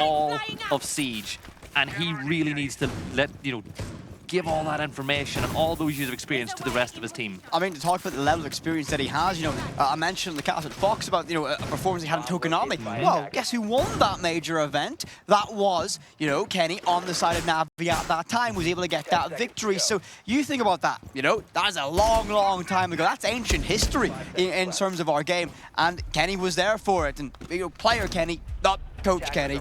all of Siege, and he really needs to give all that information and all those years of experience to the rest of his team. I mean, to talk about the level of experience that he has, I mentioned the cast at Fox about, a performance he had in Tokonami. Well, guess who won that major event? That was, Kenny on the side of Navi at that time, was able to get that victory. So you think about that, that is a long, long time ago. That's ancient history in terms of our game. And Kenny was there for it. And, player Kenny, not Coach Kenny,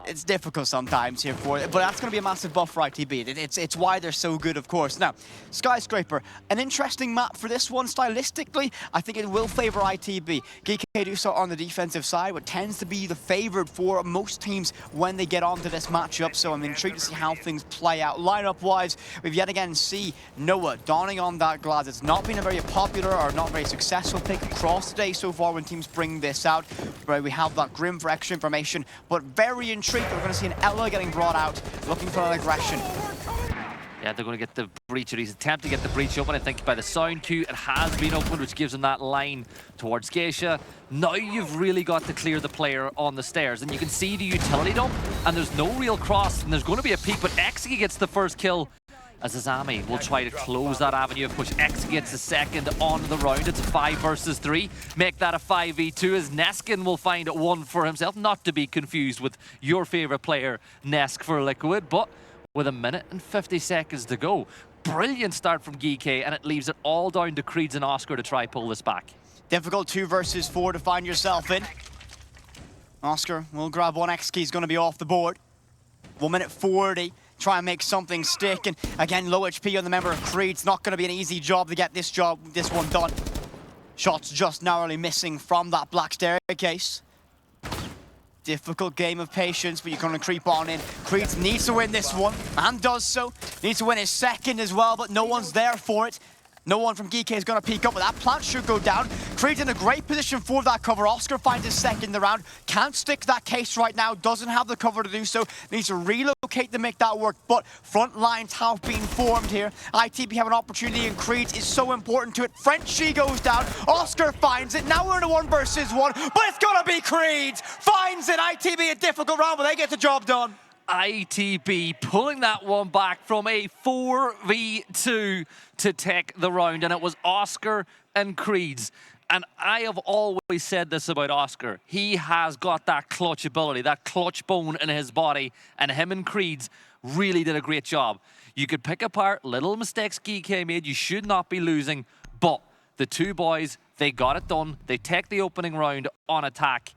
it's difficult sometimes here for it, but that's going to be a massive buff for ITB. It's why they're so good, of course. Now, Skyscraper, an interesting map for this one. Stylistically, I think it will favor ITB. Geekay do so on the defensive side, what tends to be the favored for most teams when they get onto this matchup, so I'm intrigued to see how things play out. Lineup-wise, we've yet again see Noah donning on that glass. It's not been a very popular or not very successful pick across the day so far when teams bring this out. We have that Grim for extra information, but very intrigued that we're going to see an Ella getting brought out, looking for an aggression. Yeah, they're going to get the breach, or he's attempting to get the breach open. I think by the sound cue, it has been opened, which gives him that line towards Geisha. Now you've really got to clear the player on the stairs, and you can see the utility dump, and there's no real cross, and there's going to be a peek, but Exi gets the first kill, as Azami will try to close that avenue of push. Exi gets the second on the round. It's a 5 versus 3. Make that a 5v2 as Neskin will find one for himself, not to be confused with your favorite player, Nesk for Liquid, but with 1 minute and 50 seconds to go. Brilliant start from Geekay, and it leaves it all down to Creeds and Oscar to try pull this back. Difficult 2 versus 4 to find yourself in. Oscar will grab one. X-Key is going to be off the board. 1 minute 40. Try and make something stick, and again, low HP on the member of Creed. It's not going to be an easy job to get this one done. Shots just narrowly missing from that black staircase. Difficult game of patience, but you're going to creep on in. Creed needs to win this one, and does so. Needs to win his second as well, but no one's there for it. No one from Geekay is going to peek up, but that plant should go down. Creed's in a great position for that cover. Oscar finds his second in the round. Can't stick that case right now. Doesn't have the cover to do so. Needs to relocate to make that work, but front lines have been formed here. ITB have an opportunity, and Creed is so important to it. Frenchie goes down. Oscar finds it. Now we're in a 1 versus 1, but it's going to be Creed. Finds it. ITB a difficult round, but they get the job done. ITB pulling that one back from a 4v2 to take the round, and it was Oscar and Creeds. And I have always said this about Oscar. He has got that clutch ability, that clutch bone in his body, and him and Creeds really did a great job. You could pick apart little mistakes Geekay made. You should not be losing, but the two boys, they got it done. They take the opening round on attack.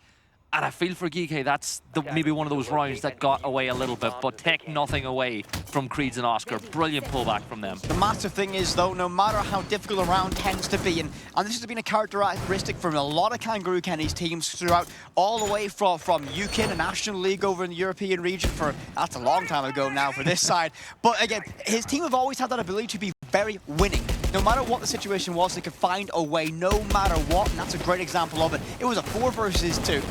And I feel for Geekay, that's maybe one of those rounds that got away a little bit, but take nothing away from Creeds and Oscar. Brilliant pullback from them. The massive thing is, though, no matter how difficult a round tends to be, and this has been a characteristic from a lot of Kangaroo Kenny's teams throughout, all the way from UKIN, a national league over in the European region that's a long time ago now for this side. But again, his team have always had that ability to be very winning. No matter what the situation was, they could find a way no matter what, and that's a great example of it. It was a 4 versus 2.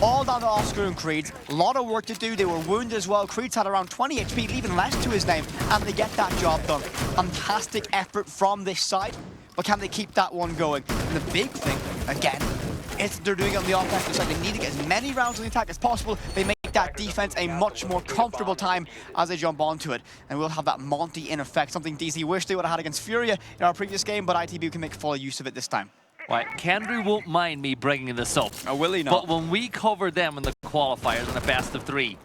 All down to Oscar and Creed. A lot of work to do. They were wounded as well. Creed's had around 20 HP, leaving less to his name, and they get that job done. Fantastic effort from this side, but can they keep that one going? And the big thing, again, is they're doing it on the offensive side. They need to get as many rounds on the attack as possible. They make that defense a much more comfortable time as they jump onto it. And we'll have that Monty in effect, something DC wished they would have had against Furia in our previous game, but ITB can make full use of it this time. Right, Kendry won't mind me bringing this up. Oh, will he not? But when we covered them in the qualifiers in a best of 3,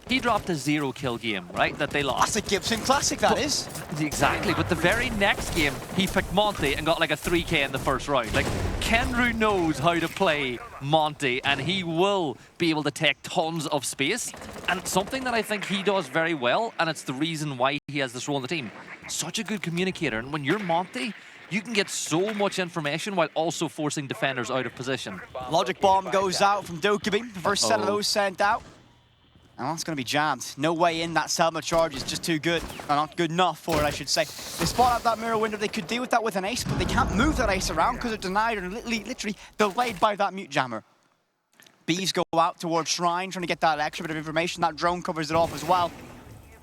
he dropped a 0-kill game, right, that they lost. That's a Gibson classic, that is. Exactly, but the very next game, he picked Monty and got like a 3K in the first round. Like, Kendry knows how to play Monty, and he will be able to take tons of space. And something that I think he does very well, and it's the reason why he has this role in the team, such a good communicator. And when you're Monty, you can get so much information while also forcing defenders out of position. Logic bomb goes out from Dokkaebi. The first set of those sent out. And that's going to be jammed. No way in. That Selma charge is just too good. Or not good enough for it, I should say. They spot out that mirror window. They could deal with that with an ace, but they can't move that ace around because they're denied or literally delayed by that mute jammer. Bees go out towards Shrine, trying to get that extra bit of information. That drone covers it off as well.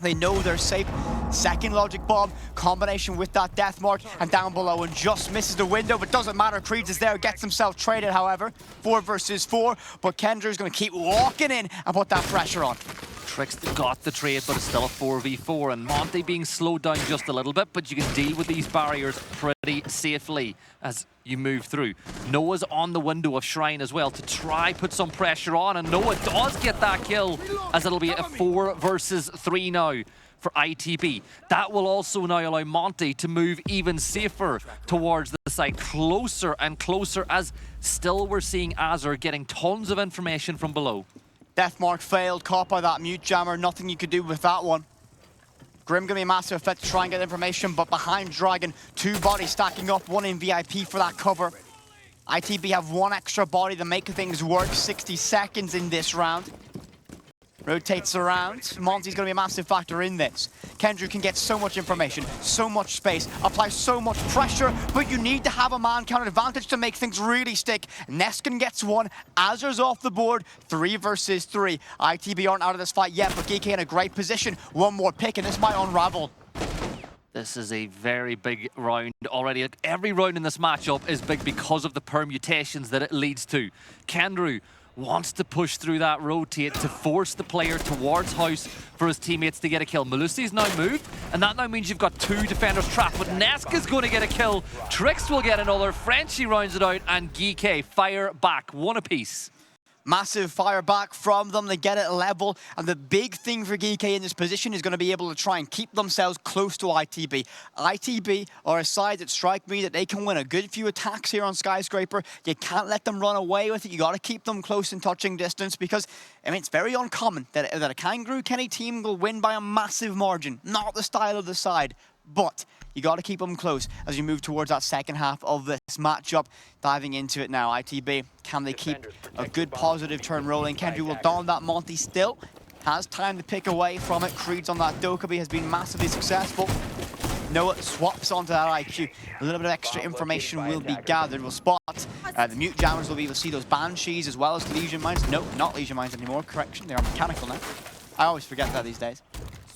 They know they're safe. Second logic bomb, combination with that death mark, and down below and just misses the window, but doesn't matter. Creeds is there, gets himself traded, however. 4 versus 4, but Kendra's going to keep walking in and put that pressure on. Trix got the trade, but it's still a 4v4, and Monty being slowed down just a little bit, but you can deal with these barriers pretty safely as you move through. Noah's on the window of Shrine as well to try put some pressure on, and Noah does get that kill, as it'll be a 4 versus 3 now for ITB. That will also now allow Monty to move even safer towards the side, closer and closer, as still we're seeing Azure getting tons of information from below. Deathmark failed, caught by that mute jammer. Nothing you could do with that one. Grim gonna be a massive effect to try and get information, but behind Dragon, 2 bodies stacking up, 1 in VIP for that cover. ITB have 1 extra body to make things work. 60 seconds in this round. Rotates around. Monty's going to be a massive factor in this. Kendra can get so much information, so much space, apply so much pressure, but you need to have a man count advantage to make things really stick. Neskin gets 1, Azur's off the board, 3 versus 3. ITB aren't out of this fight yet, but Geekay in a great position. 1 more pick and this might unravel. This is a very big round already. Like, every round in this matchup is big because of the permutations that it leads to. Kendra wants to push through that rotate to force the player towards house for his teammates to get a kill. Malusi's now moved, and that now means you've got 2 defenders trapped, but Neska's going to get a kill. Trix will get another. Frenchie rounds it out, and Geekay fire back, 1 apiece. Massive fire back from them, they get it level, and the big thing for Geekay in this position is going to be able to try and keep themselves close to ITB. ITB are a side that strike me that they can win a good few attacks here on Skyscraper. You can't let them run away with it. You got to keep them close in touching distance, because I mean, it's very uncommon that a Kangaroo Kenny team will win by a massive margin. Not the style of the side, but you got to keep them close as you move towards that second half of this matchup. Diving into it now, ITB, can they keep a good positive turn rolling? Kendra will don that. Monty still has time to pick away from it. Creed's on that Dokkaebi has been massively successful. Noah swaps onto that IQ. A little bit of extra information will be gathered. We'll spot the mute jammers. Will be able to see those banshees as well as legion mines. No, not legion mines anymore. Correction, they are mechanical now. I always forget that these days.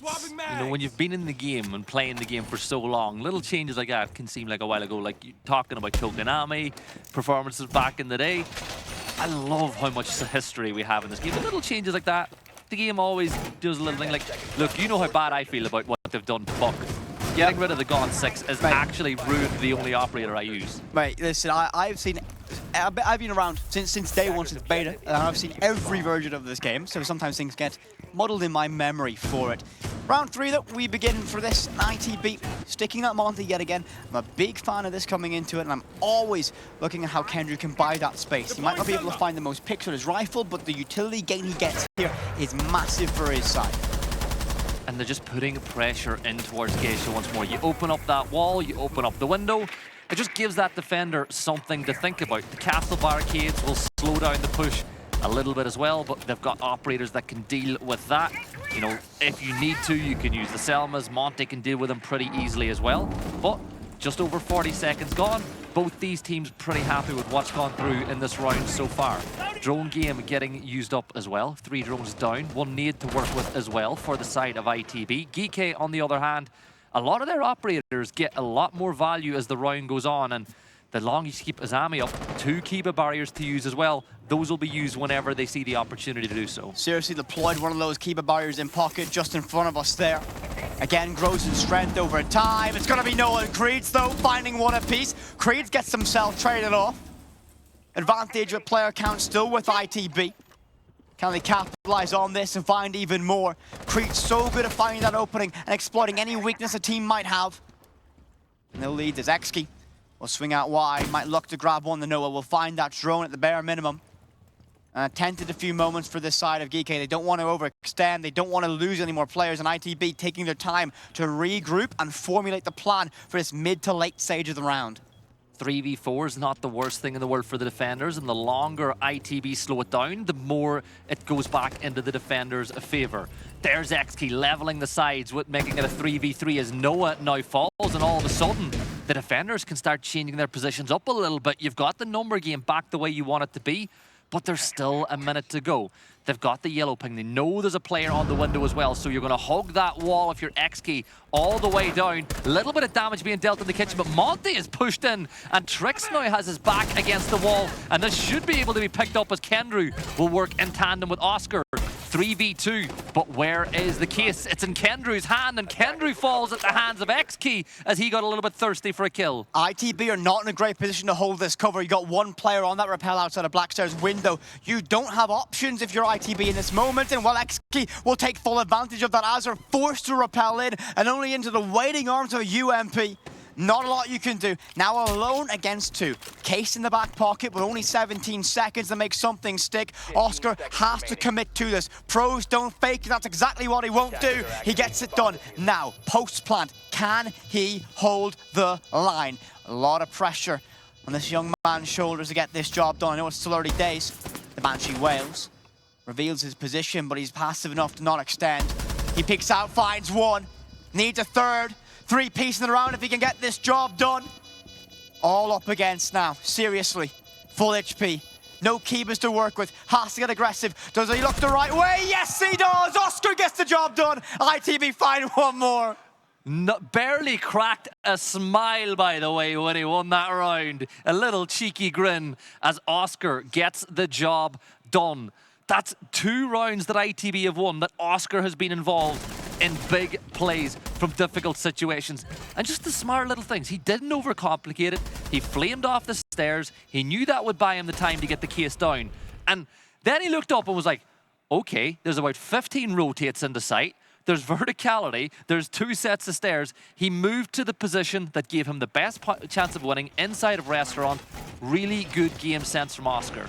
You know, when you've been in the game and playing the game for so long, little changes like that can seem like a while ago. Like you talking about Tokonami, performances back in the day. I love how much history we have in this game. But little changes like that, the game always does a little thing like, look, you know how bad I feel about what they've done to Buck. Getting rid of the Gaunt 6 has actually ruined the only operator I use. Mate, listen, I've been around since day 1, since beta, and I've seen every version of this game, so sometimes things get muddled in my memory for it. Round 3 that we begin for this ITB, sticking that Monty yet again. I'm a big fan of this coming into it, and I'm always looking at how Kendra can buy that space. He might not be able to find the most picks with his rifle, but the utility gain he gets here is massive for his side. And they're just putting pressure in towards Geisha once more. You open up that wall, you open up the window. It just gives that defender something to think about. The castle barricades will slow down the push a little bit as well, but they've got operators that can deal with that. You know, if you need to, you can use the Selmas. Monty can deal with them pretty easily as well. But just over 40 seconds gone. Both these teams pretty happy with what's gone through in this round so far. Drone game getting used up as well. 3 drones down. 1 need to work with as well for the side of ITB. Geekay, on the other hand, a lot of their operators get a lot more value as the round goes on, and the longer you keep Azami up, 2 Kiba barriers to use as well. Those will be used whenever they see the opportunity to do so. Seriously deployed one of those Kiba barriers in pocket just in front of us there. Again, grows in strength over time. It's going to be Noah and Creeds, though, finding 1 apiece. Creeds gets himself traded off. Advantage with player count still with ITB. Can they capitalize on this and find even more? Creed's so good at finding that opening and exploiting any weakness a team might have. And they'll lead as Exki will swing out wide, might look to grab one. The Noah will find that drone at the bare minimum. Tented a few moments for this side of Geekay. They don't want to overextend. They don't want to lose any more players. And ITB taking their time to regroup and formulate the plan for this mid to late stage of the round. 3v4 is not the worst thing in the world for the defenders, and the longer ITB slow it down, the more it goes back into the defenders' favor. There's XKey leveling the sides with making it a 3v3 as Noah now falls, and all of a sudden the defenders can start changing their positions up a little bit. You've got the number game back the way you want it to be, but there's still a minute to go. They've got the yellow ping. They know there's a player on the window as well, so you're going to hug that wall if you're X-Key all the way down. A little bit of damage being dealt in the kitchen, but Monty is pushed in, and Trix now has his back against the wall, and this should be able to be picked up as Kendrew will work in tandem with Oscar. 3v2, but where is the case? It's in Kendrew's hand, and Kendrew falls at the hands of X-Key as he got a little bit thirsty for a kill. ITB are not in a great position to hold this cover. You got one player on that rappel outside of Blackstairs window. You don't have options if you're ITB in this moment, and while X-Key will take full advantage of that as they're forced to rappel in and only into the waiting arms of UMP. Not a lot you can do. Now alone against two. Case in the back pocket with only 17 seconds to make something stick. Oscar has to commit to this. Pros don't fake. That's exactly what he won't do. He gets it done. Now, post-plant. Can he hold the line? A lot of pressure on this young man's shoulders to get this job done. I know it's still early days. The Banshee wails. Reveals his position, but he's passive enough to not extend. He picks out, finds one. Needs a third. Three piecing it around if he can get this job done. All up against now, seriously. Full HP. No keepers to work with. Has to get aggressive. Does he look the right way? Yes, he does! Oscar gets the job done. ITB find one more. No, barely cracked a smile, by the way, when he won that round. A little cheeky grin as Oscar gets the job done. That's 2 rounds that ITB have won that Oscar has been involved in big plays from difficult situations. And just the smart little things. He didn't overcomplicate it. He flamed off the stairs. He knew that would buy him the time to get the case down. And then he looked up and was like, okay, there's about 15 rotates into sight. There's verticality. There's 2 sets of stairs. He moved to the position that gave him the best chance of winning inside of restaurant. Really good game sense from Oscar.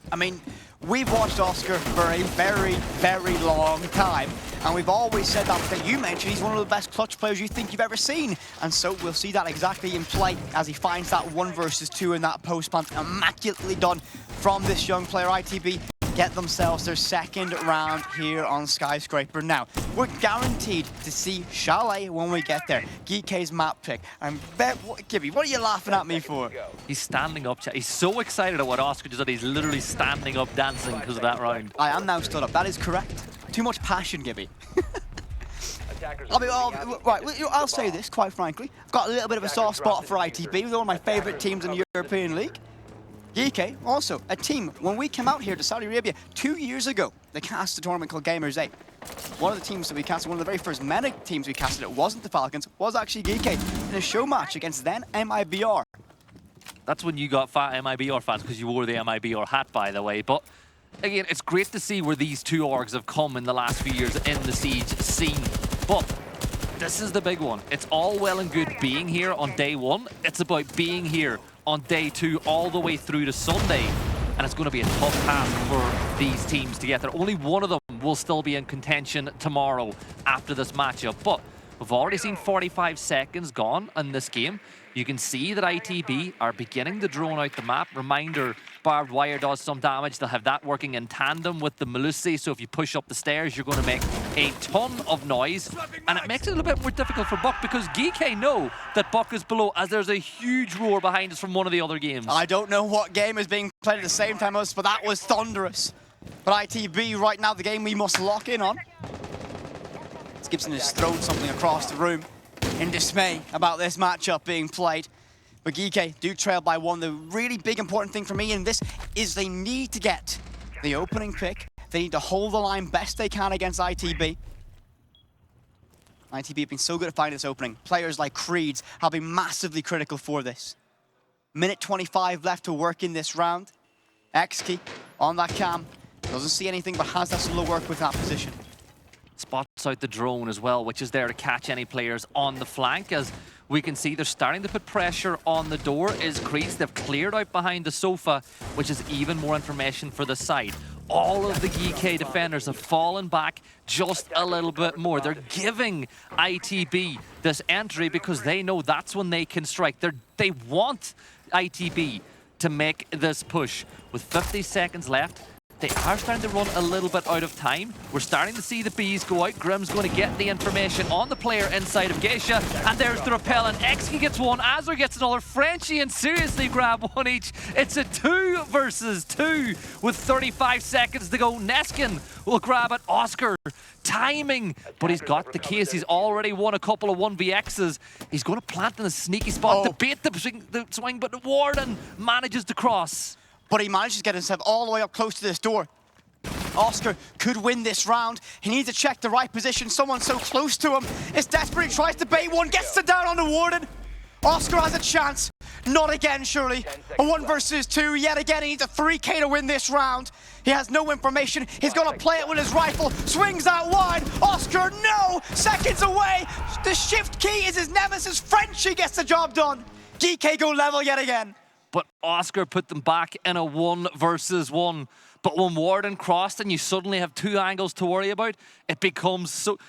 I mean, we've watched Oscar for a very, very long time, and we've always said that you mentioned he's one of the best clutch players you think you've ever seen, and so we'll see that exactly in play as he finds that 1 versus 2 in that post plant. Immaculately done from this young player. ITB get themselves their 2nd round here on Skyscraper. Now, we're guaranteed to see Chalet when we get there. Geekay's map pick. Gibby, what are you laughing at me for? He's standing up. He's so excited at what Oscar just did. He's literally standing up dancing because of that round. I am now stood up. That is correct. Too much passion, Gibby. I mean, I'll say this, quite frankly. I've got a little bit of a soft spot for ITB. They're one of my favourite teams in the European League. Geekay, also a team, when we came out here to Saudi Arabia 2 years ago, they cast a tournament called Gamers 8. One of the teams that we casted, one of the very first MENA teams we casted, it wasn't the Falcons, was actually Geekay in a show match against then MIBR. That's when you got fat MIBR fans, because you wore the MIBR hat, by the way. But again, it's great to see where these 2 orgs have come in the last few years in the Siege scene. But this is the big one. It's all well and good being here on day 1. It's about being here on day 2 all the way through to Sunday. And it's going to be a tough task for these teams to get there. Only one of them will still be in contention tomorrow after this matchup. But we've already seen 45 seconds gone in this game. You can see that ITB are beginning to drone out the map. Reminder, barbed wire does some damage. They'll have that working in tandem with the Melusi, so if you push up the stairs, you're going to make a ton of noise. And it makes it a little bit more difficult for Buck, because Geekay know that Buck is below, as there's a huge roar behind us from one of the other games. I don't know what game is being played at the same time as us, but that was thunderous. But ITB, right now, the game we must lock in on. Gibson has thrown something across the room in dismay about this matchup being played. But Geekay do trail by 1. The really big important thing for me in this is they need to get the opening pick. They need to hold the line best they can against ITB. ITB have been so good at finding this opening. Players like Creeds have been massively critical for this. Minute 25 left to work in this round. X-Key on that cam. Doesn't see anything, but has that solo work with that position. Spots out the drone as well, which is there to catch any players on the flank. As we can see, they're starting to put pressure on the door. Is Creeds. They've cleared out behind the sofa, which is even more information for the side. All of the Geekay defenders have fallen back just a little bit more. They're giving ITB this entry because they know that's when they can strike. They want ITB to make this push. With 50 seconds left, they are starting to run a little bit out of time. We're starting to see the bees go out. Grim's going to get the information on the player inside of Geisha. And there's the repel, and Exki gets one. Azure gets another. Frenchie and Seriously grab one each. It's a 2 versus 2 with 35 seconds to go. Neskin will grab it. Oscar timing, but he's got the case. He's already won a couple of 1vx's. He's going to plant in a sneaky spot to bait the swing, but Warden manages to cross. But he manages to get himself all the way up close to this door. Oscar could win this round. He needs to check the right position. Someone so close to him is desperate. He tries to bait one, gets it down on the Warden. Oscar has a chance. Not again, surely. A 1 versus 2. Yet again, he needs a 3K to win this round. He has no information. He's got to play it with his rifle. Swings out wide. Oscar, no! Seconds away. The shift key is his nemesis. Frenchie gets the job done. Geekay go level yet again. But Oscar put them back in a 1 versus 1. But when Warden crossed and you suddenly have 2 angles to worry about, it becomes so...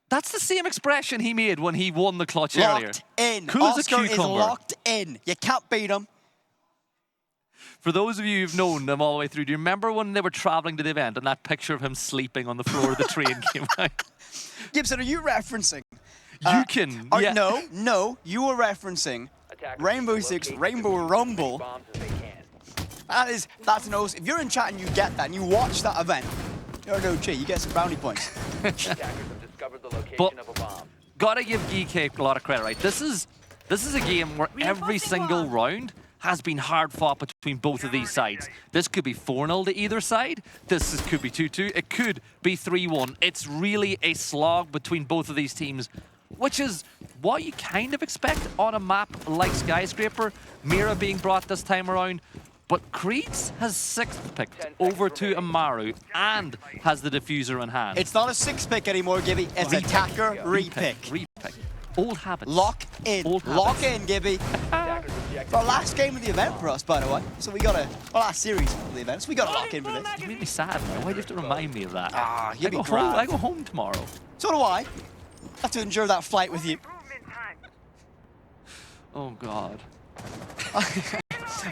That's the same expression he made when he won the clutch earlier. Locked in. Cool as a Oscar is cucumber. locked in. You can't beat him. For those of you who've known them all the way through, do you remember when they were traveling to the event and that picture of him sleeping on the floor of the train came out? Gibson, are you referencing? You can, yeah. No, you were referencing Rainbow Six, Rainbow Rumble. That's an OC. If you're in chat and you get that and you watch that event, you're an OG, you get some brownie points. But gotta give Geekay a lot of credit, right? This is a game where every single round has been hard fought between both of these sides. This could be 4-0 to either side. Could be 2-2. It could be 3-1. It's really a slog between both of these teams, which is what you kind of expect on a map like Skyscraper. Mira being brought this time around. But Creeds has 6th picked over to Amaru and has the diffuser in hand. It's not a 6 pick anymore, Gibby. It's attacker repick. Repick. Old habits. Lock in. Old Lock habits. in, Gibby. Our last game of the event for us, by the way. So we got to, last series of the events, we got to lock in for this. You make me sad, man. Why do you have to remind me of that? You'd be proud. I go home tomorrow. So do I. Have to endure that flight with you. Oh, God.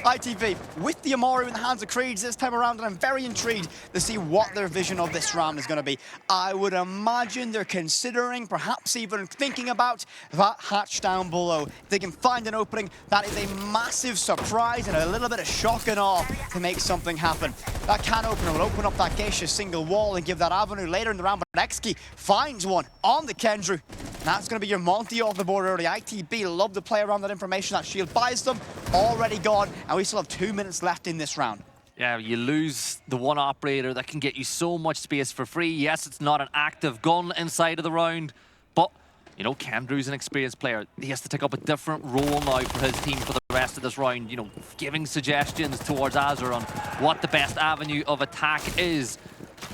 ITV, with the Amaru in the hands of Creeds this time around, and I'm very intrigued to see what their vision of this round is going to be. I would imagine they're considering, perhaps even thinking about that hatch down below. If they can find an opening, that is a massive surprise and a little bit of shock and awe to make something happen. That can opener will open up that Geisha single wall and give that avenue later in the round, but Exki finds one on the Kendrew. That's going to be your Monty off the board early. ITB love to play around that information. That shield buys them. Already gone, and we still have 2 minutes left in this round. Yeah, you lose the one operator that can get you so much space for free. Yes, it's not an active gun inside of the round, but, you know, Kendrew's an experienced player. He has to take up a different role now for his team for the rest of this round, you know, giving suggestions towards Azure on what the best avenue of attack is.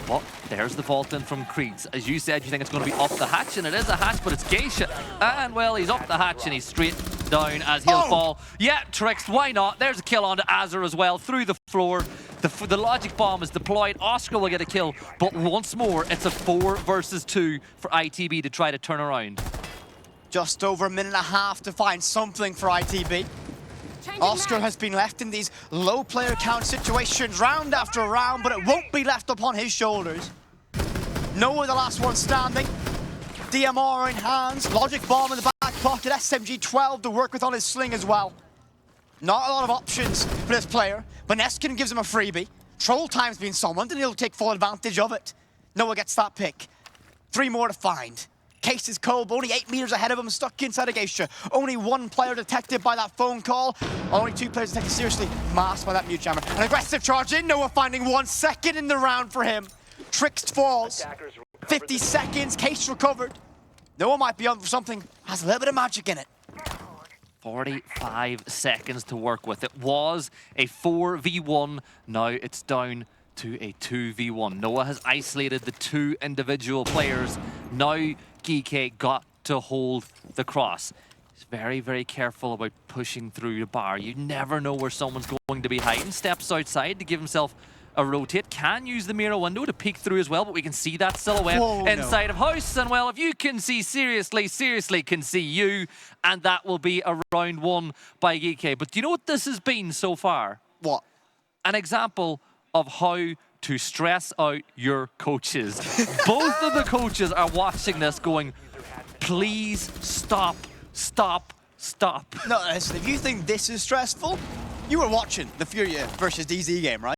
But there's the vault in from Creeds. As you said, you think it's going to be up the hatch, and it is a hatch, but it's Geisha. And, well, he's up the hatch, and he's straight down as he'll fall. Yeah, Trixed, why not? There's a kill onto Azure as well, through the floor. The logic bomb is deployed. Oscar will get a kill, but once more, it's a 4 versus 2 for ITB to try to turn around. Just over a minute and a half to find something for ITB. Oscar has been left in these low player count situations round after round, but it won't be left upon his shoulders. Noah, the last one standing. DMR in hands, logic bomb in the back pocket, SMG-12 to work with on his sling as well. Not a lot of options for this player, but Neskin gives him a freebie. Troll time's been summoned, and he'll take full advantage of it. Noah gets that pick. 3 more to find. Case is cold, but only 8 meters ahead of him, stuck inside a Geisha. Only 1 player detected by that phone call. Only 2 players detected seriously, masked by that mute jammer. An aggressive charge in, Noah finding 1 second in the round for him. Tricked falls. 50 seconds, Case recovered. Noah might be on for something, has a little bit of magic in it. 45 seconds to work with. It was a 4v1, now it's down to a 2v1. Noah has isolated the 2 individual players. Now Geekay got to hold the cross. He's very, very careful about pushing through the bar. You never know where someone's going to be hiding. Steps outside to give himself a rotate. Can use the mirror window to peek through as well, but we can see that silhouette inside of house. And well, if you can see Seriously can see you. And that will be a round 1 by Geekay. But do you know what this has been so far? What? An example of how to stress out your coaches. Both of the coaches are watching this going, please stop, stop, stop. No, listen, if you think this is stressful, you were watching the Furia versus DZ game, right?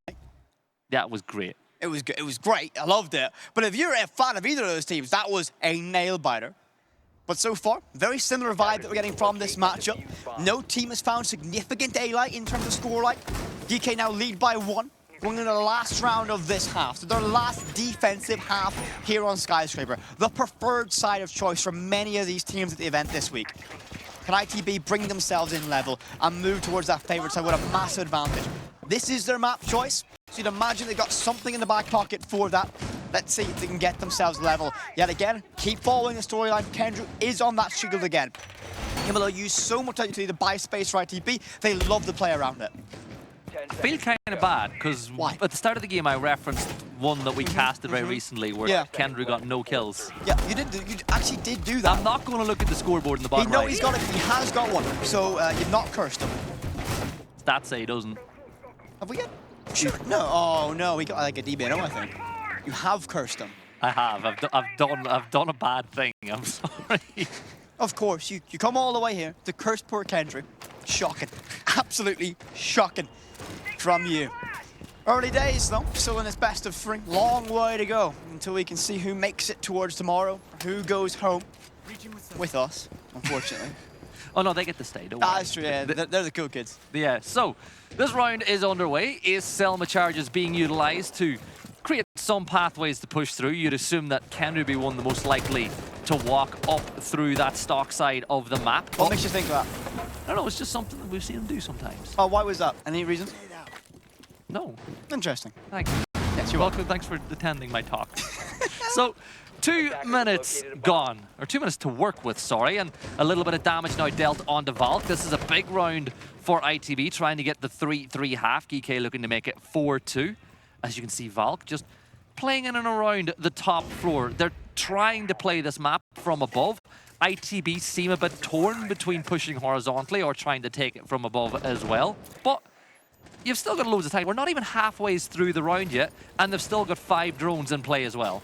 That was great. It was good. It was great. I loved it. But if you're a fan of either of those teams, that was a nail-biter. But so far, very similar vibe that we're getting from this matchup. No team has found significant daylight in terms of scoreline. Geekay now lead by 1, going into the last round of this half. So their last defensive half here on Skyscraper. The preferred side of choice for many of these teams at the event this week. Can ITB bring themselves in level and move towards that favorite side with a massive advantage? This is their map choice, so you'd imagine they've got something in the back pocket for that. Let's see if they can get themselves level. Yet again, keep following the storyline. Kendrew is on that shield again. Himelo used so much time to buy space for ITB. They love to play around it. I feel kind of bad because at the start of the game I referenced one that we casted very recently where Kendrew got no kills. Yeah, you actually did do that. I'm not going to look at the scoreboard in the bottom right. He has got one, so you've not cursed him. Stats say he doesn't. Have we yet? Sure. No. Oh no, we got like a DBNO, I think. You have cursed him. I have. I've done a bad thing. I'm sorry. Of course, you come all the way here to curse poor Kendrew. Shocking. Absolutely shocking from you. Early days though, still in its best of 3. Long way to go until we can see who makes it towards tomorrow, who goes home with us, unfortunately. Oh no, they get to stay, don't worry. That's true, yeah. They're the cool kids. Yeah, so this round is underway. Is Selma charges being utilized to create some pathways to push through? You'd assume that Kendrew would be one of the most likely to walk up through that stock side of the map. What makes you think that? I don't know, it's just something that we've seen him do sometimes. Oh, why was that? Any reason? No. Interesting. Thanks. Yes, you're welcome. Thanks for attending my talk. So, 2 minutes gone, or 2 minutes to work with, sorry, and a little bit of damage now dealt onto Valk. This is a big round for ITB, trying to get the 3-3 half. Geekay looking to make it 4-2. As you can see, Valk just playing in and around the top floor. They're trying to play this map from above. ITB seem a bit torn between pushing horizontally or trying to take it from above as well. But you've still got loads of time. We're not even halfway through the round yet, and they've still got 5 drones in play as well.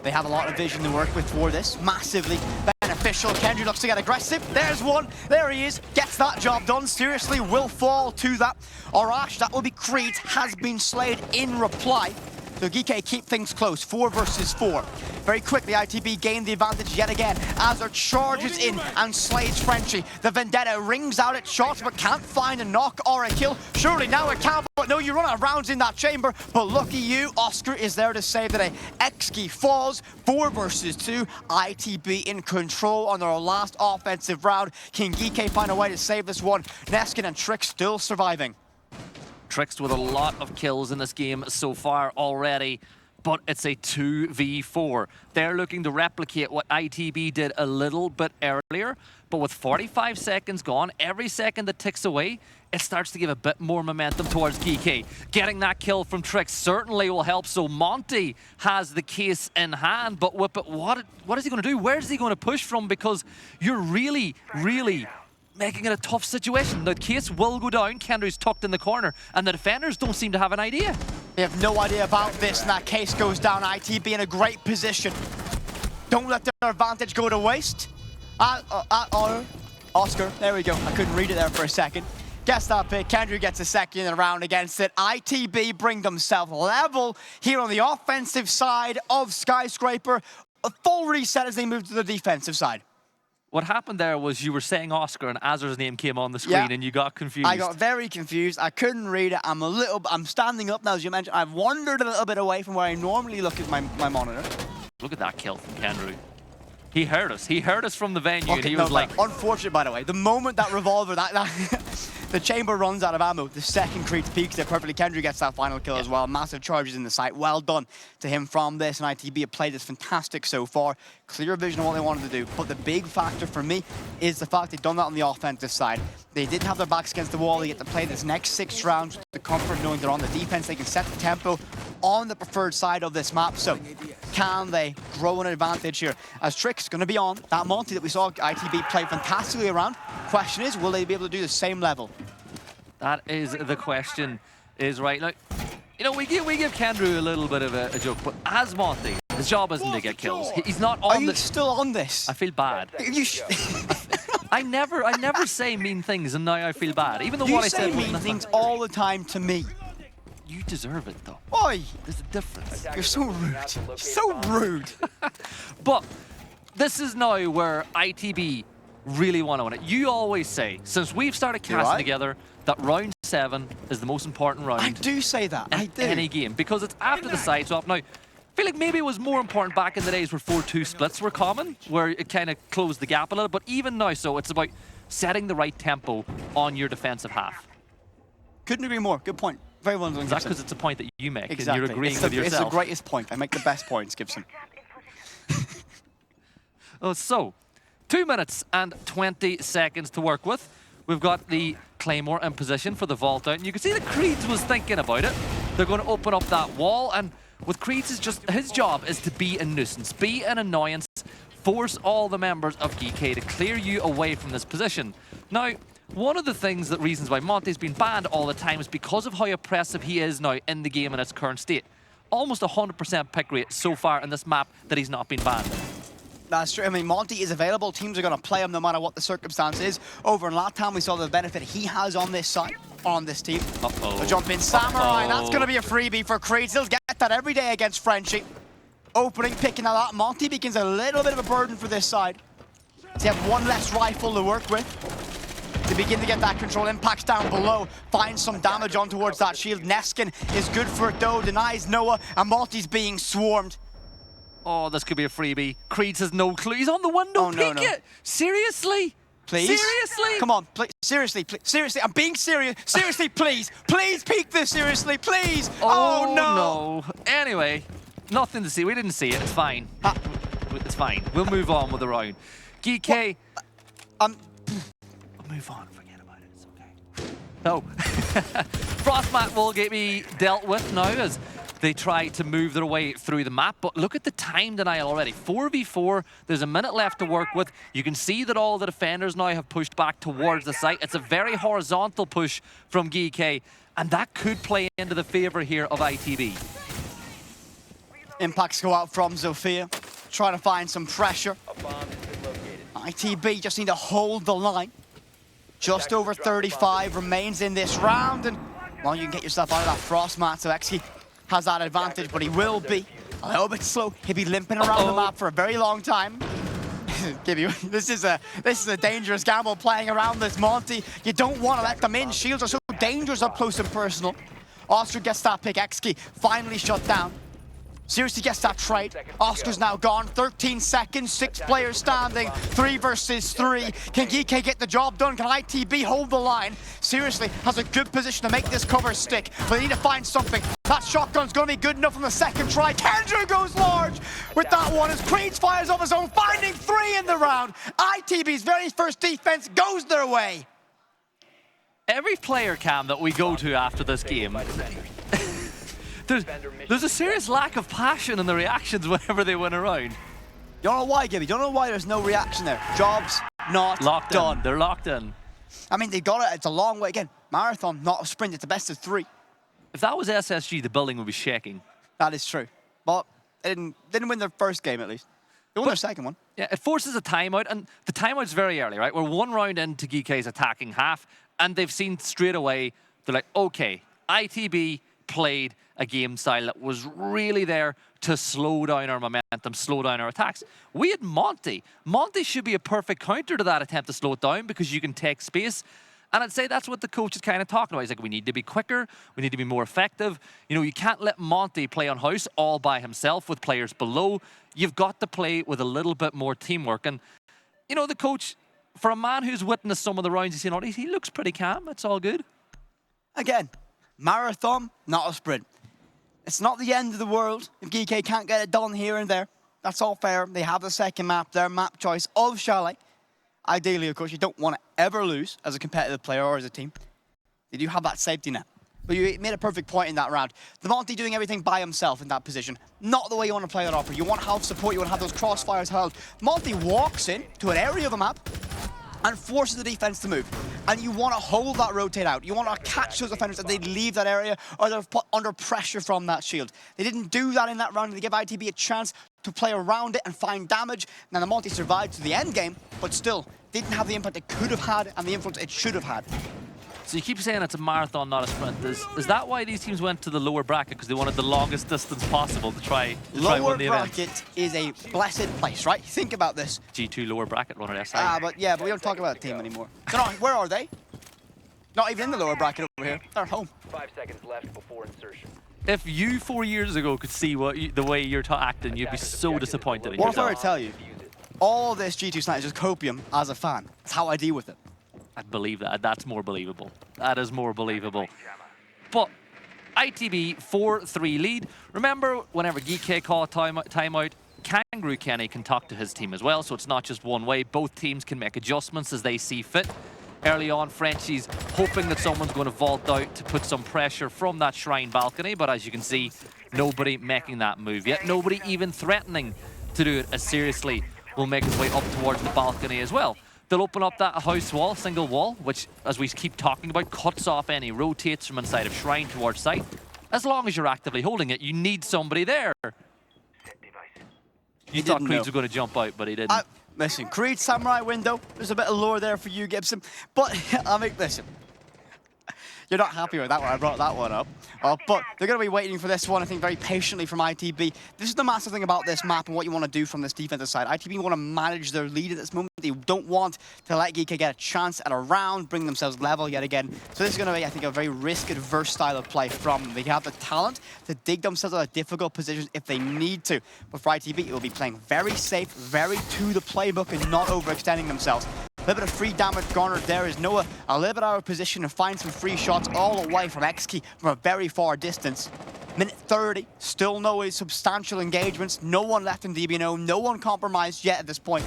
They have a lot of vision to work with for this. Massively beneficial. Kendrew looks to get aggressive. There's one. There he is. Gets that job done. Seriously, will fall to that. Arash, that will be Creed, has been slayed in reply. So Geekay keep things close, 4 versus 4. Very quickly, ITB gained the advantage yet again. Azar charges in and slays Frenchie. The Vendetta rings out its shots, but can't find a knock or a kill. Surely now it can, but no, you run out of rounds in that chamber. But lucky you, Oscar is there to save the day. Exki falls, 4 versus 2. ITB in control on their last offensive round. Can Geekay find a way to save this one? Neskin and Trick still surviving. Tricks with a lot of kills in this game so far already, but it's a 2v4. They're looking to replicate what ITB did a little bit earlier, but with 45 seconds gone, every second that ticks away, it starts to give a bit more momentum towards Geekay. Getting that kill from Trix certainly will help, so Monty has the case in hand, but Whip It, what is he going to do? Where is he going to push from? Because you're really making it a tough situation. The case will go down, Kendrew's tucked in the corner, and the defenders don't seem to have an idea. They have no idea about this, and that case goes down. ITB in a great position. Don't let their advantage go to waste. Oscar, there we go. I couldn't read it there for a second. Gets that pick. Kendrew gets a second in the round against it. ITB bring themselves level here on the offensive side of Skyscraper. A full reset as they move to the defensive side. What happened there was you were saying Oscar and Azar's name came on the screen and you got confused. I got very confused. I couldn't read it. I'm standing up now, as you mentioned. I've wandered a little bit away from where I normally look at my monitor. Look at that kill from Kendrew. He heard us. He heard us from the venue and he was like... Unfortunate, by the way. The moment that revolver, the chamber runs out of ammo, the second Creed peaks it perfectly. Kendrew gets that final kill as well. Massive charges in the site. Well done to him from this, and ITB have played this fantastic so far. Clear vision of what they wanted to do. But the big factor for me is the fact they've done that on the offensive side. They didn't have their backs against the wall. They get to play this next 6 rounds with the comfort knowing they're on the defense. They can set the tempo on the preferred side of this map. So can they grow an advantage here? As Trick's going to be on that Monty that we saw ITB play fantastically around. Question is, will they be able to do the same level? That is the question, is right. Now, You know, we give Kendrew a little bit of a joke, but as Monty, his job isn't to get kills. He's not on Are you still on this? I feel bad. You I never say mean things, and now I feel bad. Even though what I said say was mean nothing. things all the time to me. You deserve it, though. Oi! There's a difference. You're so rude. So rude. But this is now where ITB really want to win it. You always say, since we've started casting together, that round 7 is the most important round. I do say that. I do. In any game, because it's after the side swap. Now, I feel like maybe it was more important back in the days where 4-2 splits were common, where it kind of closed the gap a little. But even now, so it's about setting the right tempo on your defensive half. Couldn't agree more. Good point. Very well done, Is that Gibson. because it's a point that you make Exactly. and you're agreeing with yourself? It's the greatest point. I make the best points, Gibson. So, 2 minutes and 20 seconds to work with. We've got the Claymore in position for the vault out. And you can see that Creeds was thinking about it. They're going to open up that wall. And with Creeds, his job is to be a nuisance, be an annoyance, force all the members of Geekay to clear you away from this position. Now, one of the reasons why Monty's been banned all the time is because of how oppressive he is now in the game in its current state. Almost 100% pick rate so far in this map that he's not been banned. That's true. I mean, Monty is available. Teams are going to play him no matter what the circumstance is. Over in Latam, we saw the benefit he has on this side, on this team. A jump in Samurai. That's going to be a freebie for Creeds. He'll get that every day against Frenchie. Opening, picking that up. Monty begins a little bit of a burden for this side. They have one less rifle to work with. To begin to get that control. Impacts down below. Finds some damage on towards that shield. Neskin is good for it though. Denies Noah. And Monty's being swarmed. Oh, this could be a freebie. Creeds has no clue. He's on the window. Oh, no, Peek it. Seriously? Please? Seriously? Come on, please. Seriously, please. Seriously, I'm being serious. Seriously, please. Please peek this, seriously, please. Oh, no. Anyway, nothing to see. We didn't see it. It's fine. It's fine. We'll move on with the round. Geekay. Move on. Forget about it. It's okay. No. Frostmat will be dealt with now as they try to move their way through the map, but look at the time denial already. 4v4, there's a minute left to work with. You can see that all the defenders now have pushed back towards the site. It's a very horizontal push from Geekay, and that could play into the favor here of ITB. Impacts go out from Zofia, trying to find some pressure. ITB just need to hold the line. Just over 35 remains in this round, and well, you can get yourself out of that Frostmat, so XG has that advantage, but he will be a little bit slow. He'll be limping around the map for a very long time. This is a dangerous gamble playing around this Monty. You don't want to let them in. Shields are so dangerous up close and personal. Oscar gets that pick. XG finally shut down. Seriously gets that trade. Oscar's now gone. 13 seconds, 6 players standing. 3 versus 3. Can Geekay get the job done? Can ITB hold the line? Seriously has a good position to make this cover stick, but they need to find something. That shotgun's going to be good enough on the second try. Kendrew goes large with that one as Creeds fires off his own, finding 3 in the round. ITB's very first defense goes their way. Every player cam that we go to after this game, there's a serious lack of passion in the reactions whenever they win a round. Don't know why, Gibby. Don't know why there's no reaction there. Job's not locked done. In. They're locked in. I mean, they got it. It's a long way. Again, marathon, not a sprint. It's a best of 3. If that was SSG, the building would be shaking. That is true. But they didn't win their first game, at least. They won their second one. Yeah, it forces a timeout, and the timeout's very early, right? We're 1 round into Geekay's attacking half, and they've seen straight away, they're like, okay, ITB played a game style that was really there to slow down our momentum, slow down our attacks. We had Monty. Monty should be a perfect counter to that attempt to slow it down because you can take space. And I'd say that's what the coach is kind of talking about. He's like, we need to be quicker, we need to be more effective. You know, you can't let Monty play on house all by himself with players below. You've got to play with a little bit more teamwork. And, you know, the coach, for a man who's witnessed some of the rounds he's seen, he looks pretty calm. It's all good. Again, marathon, not a sprint. It's not the end of the world if Geekay can't get it done here and there. That's all fair. They have the second map, their map choice of Chalet. Ideally, of course, you don't want to ever lose as a competitive player or as a team. You do have that safety net. But you made a perfect point in that round. The Monty doing everything by himself in that position. Not the way you want to play that opera. You want half support, you want to have those crossfires held. Monty walks in to an area of the map, and forces the defense to move. And you want to hold that rotate out. You want to catch those defenders as they leave that area or they're put under pressure from that shield. They didn't do that in that round. They give ITB a chance to play around it and find damage. Now the Monty survived to the end game, but still didn't have the impact it could have had and the influence it should have had. So you keep saying it's a marathon, not a sprint. Is that why these teams went to the lower bracket? Because they wanted the longest distance possible to try win the event? Lower bracket is a blessed place, right? Think about this. G2 lower bracket runner SI. But we don't talk about the team anymore. They're not, where are they? Not even in the lower bracket over here. They're at home. 5 seconds left before insertion. If you 4 years ago could see the way you're acting, you'd be so disappointed in What if I yourself. were to tell you, all this G2 Snipe is just copium as a fan. That's how I deal with it. I'd believe that. That's more believable. That is more believable. But ITB 4-3 lead. Remember, whenever Geekay call a timeout, Kangaroo Kenny can talk to his team as well, so it's not just one way. Both teams can make adjustments as they see fit. Early on, Frenchie's hoping that someone's going to vault out to put some pressure from that Shrine balcony, but as you can see, nobody making that move yet. Nobody even threatening to do it as seriously will make its way up towards the balcony as well. They'll open up that house wall, single wall, which, as we keep talking about, cuts off any rotates from inside of Shrine towards site. As long as you're actively holding it, you need somebody there. You thought Creeds was going to jump out, but he didn't. Listen, Creed Samurai window. There's a bit of lore there for you, Gibson. But I mean, listen. You're not happy with that one. I brought that one up. But they're going to be waiting for this one, I think, very patiently from ITB. This is the massive thing about this map and what you want to do from this defensive side. ITB want to manage their lead at this moment. They don't want to let Geekay get a chance at a round, bring themselves level yet again. So this is going to be, I think, a very risk-adverse style of play from them. They have the talent to dig themselves out of difficult positions if they need to. But for ITB, it will be playing very safe, very to the playbook and not overextending themselves. A little bit of free damage garnered there as Noah a little bit out of position and finds some free shots all the way from XKey from a very far distance. Minute 30, still no substantial engagements, no one left in DBNO, no one compromised yet at this point.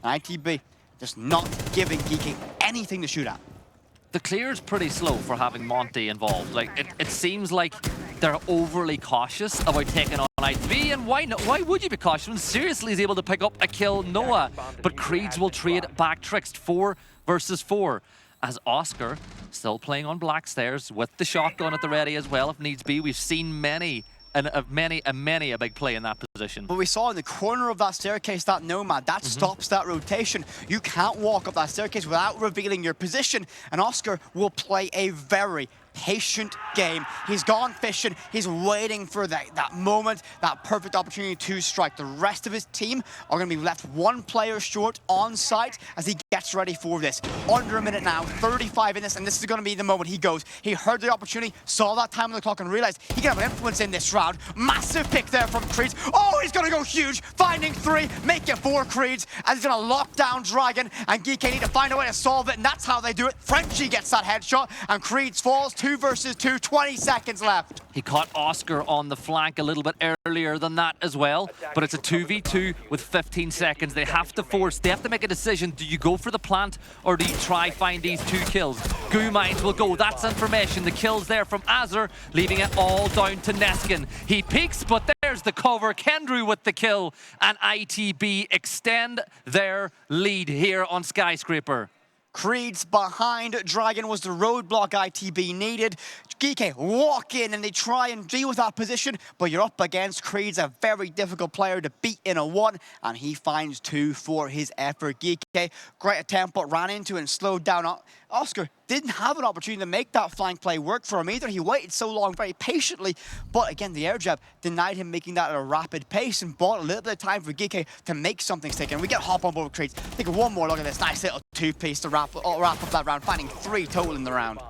And ITB just not giving Geekay anything to shoot at. The clear is pretty slow for having Monty involved. Like it seems like they're overly cautious about taking on ITB, and why not? Why would you be cautious when Seriously is able to pick up a kill Noah? But Creeds will trade back tricks 4 versus 4. As Oscar still playing on black stairs with the shotgun at the ready as well if needs be. We've seen many a big play in that position. But we saw in the corner of that staircase, that Nomad, that stops that rotation. You can't walk up that staircase without revealing your position, and Oscar will play a very patient game. He's gone fishing. He's waiting for that moment, that perfect opportunity to strike. The rest of his team are going to be left one player short on site as he gets ready for this. Under a minute now, 35 in this, and this is going to be the moment he goes. He heard the opportunity, saw that time on the clock, and realized he can have an influence in this round. Massive pick there from Creeds. Oh, he's going to go huge, finding 3, make it 4 Creeds, and he's going to lock down Dragon, and Geekay need to find a way to solve it, and that's how they do it. Frenchie gets that headshot, and Creeds falls. 2 versus 2, 20 seconds left. He caught Oscar on the flank a little bit earlier than that as well, but it's a 2v2 with 15 seconds. They have to make a decision. Do you go for the plant or do you try find these 2 kills? Goo Mines will go. That's information. The kills there from Azur, leaving it all down to Neskin. He peeks, but there's the cover. Kendrew with the kill, and ITB extend their lead here on Skyscraper. Creeds behind Dragon was the roadblock ITB needed. Geekay walk in and they try and deal with that position, but you're up against Creeds, a very difficult player to beat in a 1, and he finds 2 for his effort. Geekay, great attempt, but ran into and slowed down. Oscar didn't have an opportunity to make that flank play work for him either. He waited so long very patiently, but again, the air jab denied him making that at a rapid pace and bought a little bit of time for Geekay to make something stick. And we get hop on board with Creeds. Take one more look at this nice little 2-piece to wrap up that round, finding 3 total in the round.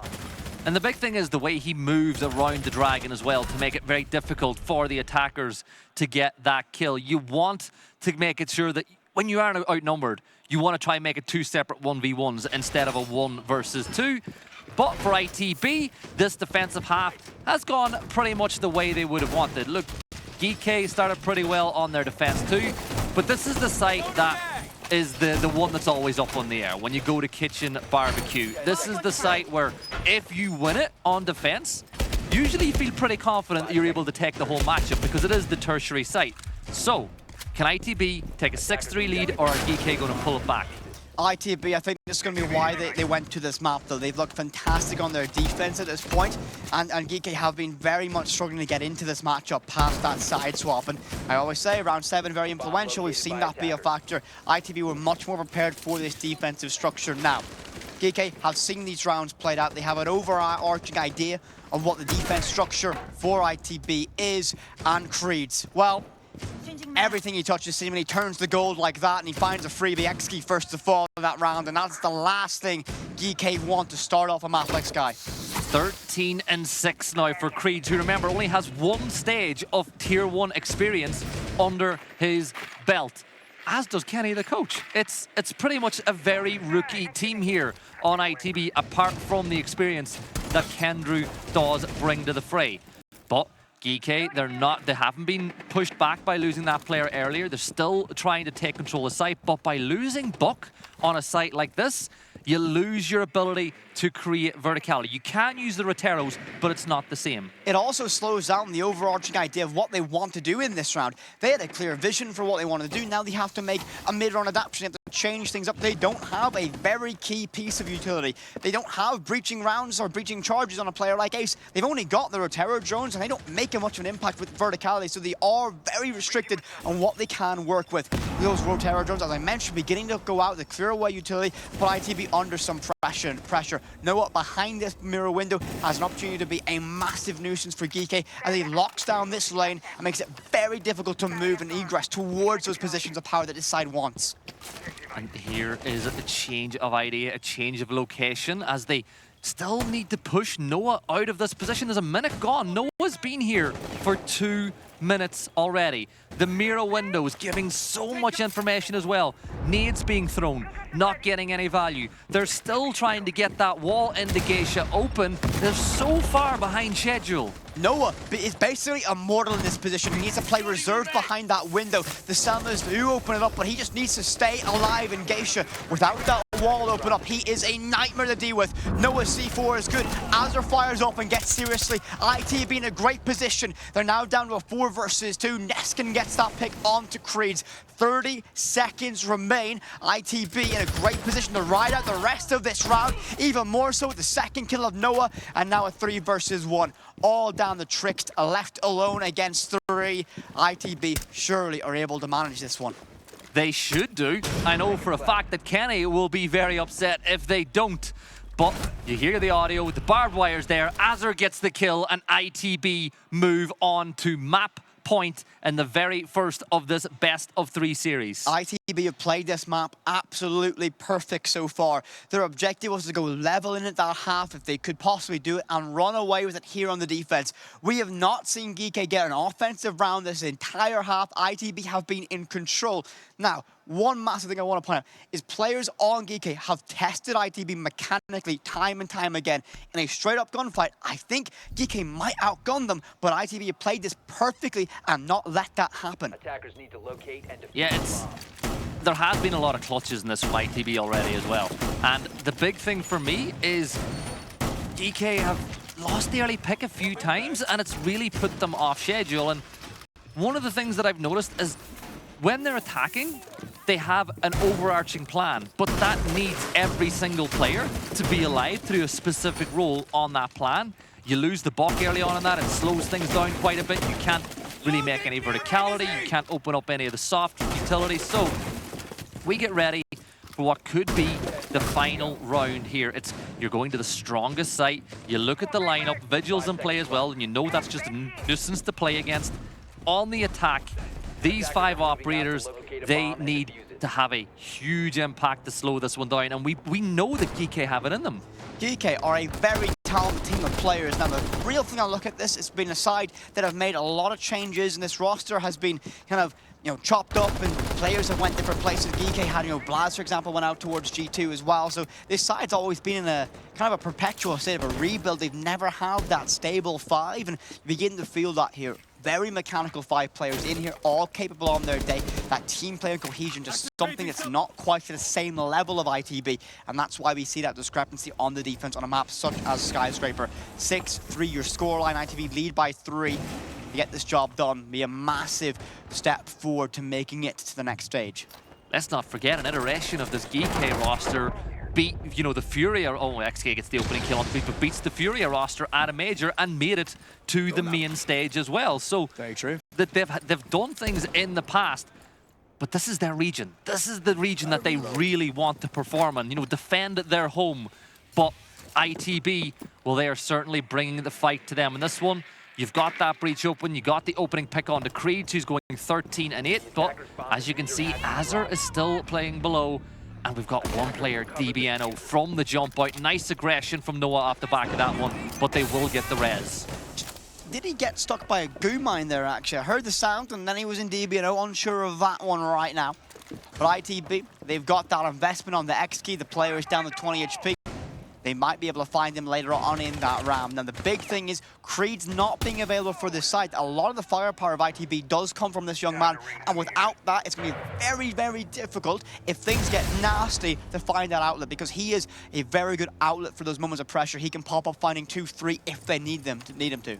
And the big thing is the way he moves around the Dragon as well to make it very difficult for the attackers to get that kill. You want to make it sure that when you are outnumbered, you want to try and make it 2 separate 1v1s instead of a 1 versus 2. But for ITB, this defensive half has gone pretty much the way they would have wanted. Look, Geekay started pretty well on their defense too, but this is the site that is the one that's always up on the air when you go to Kitchen Barbecue. This is the site where if you win it on defense, usually you feel pretty confident that you're able to take the whole matchup because it is the tertiary site. So, can ITB take a 6-3 lead or are Geekay going to pull it back? ITB, I think this is going to be why they went to this map, though. They've looked fantastic on their defense at this point, and Geekay have been very much struggling to get into this matchup past that side swap. And I always say, round 7, very influential. We've seen that be a factor. ITB were much more prepared for this defensive structure now. Geekay have seen these rounds played out. They have an overarching idea of what the defense structure for ITB is, and Creed's, well, everything he touches seemingly turns to gold like that, and he finds a freebie X-Key first to fall in that round, and that's the last thing Geekay want to start off a map like Sky. 13-6 now for Creed, who, remember, only has one stage of Tier 1 experience under his belt, as does Kenny, the coach. It's pretty much a very rookie team here on ITB, apart from the experience that Kendrew does bring to the fray. But Geekay, they haven't been pushed back by losing that player earlier. They're still trying to take control of site, but by losing Buck on a site like this, you lose your ability to create verticality. You can use the Roteros, but it's not the same. It also slows down the overarching idea of what they want to do in this round. They had a clear vision for what they wanted to do. Now they have to make a mid-round adaptation. They have to change things up. They don't have a very key piece of utility. They don't have breaching rounds or breaching charges on a player like Ace. They've only got the Rotero drones, and they don't make much of an impact with verticality, so they are very restricted on what they can work with. Those Rotero drones, as I mentioned, beginning to go out, the clear away utility, put ITB under some pressure. Noah behind this mirror window has an opportunity to be a massive nuisance for Geekay as he locks down this lane and makes it very difficult to move and egress towards those positions of power that this side wants. And here is a change of idea, a change of location, as they still need to push Noah out of this position. There's a minute gone. Noah's been here for 2 minutes already. The mirror window is giving so much information as well. Nades being thrown, not getting any value. They're still trying to get that wall into Geisha open. They're so far behind schedule. Noah is basically immortal in this position. He needs to play reserved behind that window. The Selmas do open it up, but he just needs to stay alive in Geisha. Without that wall open up, he is a nightmare to deal with. Noah's C4 is good. Azure fires up and gets seriously. ITB in a great position. They're now down to a 4 versus 2. Neskin gets that pick onto Creed's. 30 seconds remain. ITB in a great position to ride out the rest of this round. Even more so with the second kill of Noah, and now a 3 versus 1. All down the Trickst, left alone against 3. ITB surely are able to manage this one. They should do. I know for a fact that Kenny will be very upset if they don't. But you hear the audio with the barbed wires there. Azure gets the kill, and ITB move on to map point in the very first of this best of 3 series. ITB have played this map absolutely perfect so far. Their objective was to go level in at that half if they could possibly do it and run away with it here on the defense. We have not seen Geekay get an offensive round this entire half. ITB have been in control. Now, one massive thing I want to point out is players on Geekay have tested ITB mechanically time and time again. In a straight-up gunfight, I think Geekay might outgun them, but ITB have played this perfectly and not let that happen. Attackers need to locate and defuse Yeah, there has been a lot of clutches in this from ITB already as well. And the big thing for me is Geekay have lost the early pick a few times, and it's really put them off schedule. And one of the things that I've noticed is when they're attacking, they have an overarching plan, but that needs every single player to be alive to do a specific role on that plan. You lose the buck early on in that, it slows things down quite a bit. You can't really make any verticality, you can't open up any of the soft utilities. So we get ready for what could be the final round here. You're going to the strongest site, you look at the lineup, Vigil's in play as well, and you know that's just a nuisance to play against. On the attack, these 5 operators, they need to have a huge impact to slow this one down, and we know that Geekay have it in them. Geekay are a very talented team of players. Now, the real thing I look at this, it's been a side that have made a lot of changes, and this roster has been kind of, chopped up, and players have went different places. Geekay had, Blaz, for example, went out towards G2 as well. So this side's always been in a kind of a perpetual state of a rebuild. They've never had that stable 5, and you begin to feel that here. Very mechanical 5 players in here, all capable on their day. That team player cohesion, just something that's not quite at the same level of ITB, and that's why we see that discrepancy on the defense on a map such as Skyscraper. 6-3 your scoreline, ITB lead by 3. To get this job done, be a massive step forward to making it to the next stage. let's not forget an iteration of this Geekay roster beat, you know, the Furia. Oh, XK gets the opening kill on the beat, but beats the Furia roster at a major and made it to the main stage as well. So very true. That they've done things in the past, but this is their region. This is the region that they really want to perform in. You know, defend their home. But ITB, well, they are certainly bringing the fight to them. In this one, you've got that breach open. You got the opening pick on the Creed, who's going 13-8. But as you can see, Azure is still playing below. And we've got one player, DBNO, from the jump out. Nice aggression from Noah off the back of that one, but they will get the res. Did he get stuck by a goo mine there, actually? I heard the sound, and then he was in DBNO, unsure of that one right now. But ITB, they've got that investment on the X key. The player is down to 20 HP. They might be able to find him later on in that round. Now, the big thing is Creed's not being available for this site. A lot of the firepower of ITB does come from this young man, and without that, it's going to be very, very difficult if things get nasty to find that outlet, because he is a very good outlet for those moments of pressure. He can pop up finding 2-3 if they need him to.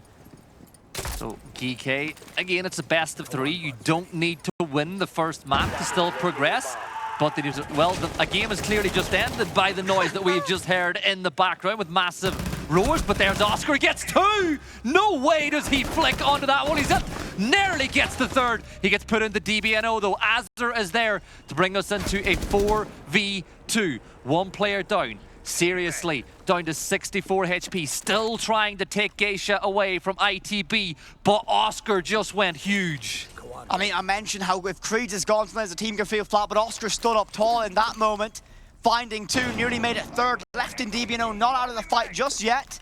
So Geekay, again, it's a best of 3. You don't need to win the first map to still progress. But they do, well, a game has clearly just ended by the noise that we've just heard in the background with massive roars. But there's Oscar, gets 2! No way does he flick onto that one. He's at, nearly gets the 3rd. He gets put into DBNO though. Azure is there to bring us into a 4v2. One player down. Seriously, down to 64 HP, still trying to take Geisha away from ITB, but Oscar just went huge. I mean, I mentioned how if Creed is gone, sometimes the team can feel flat, but Oscar stood up tall in that moment, finding 2, nearly made it 3rd, left in DBNO, not out of the fight just yet.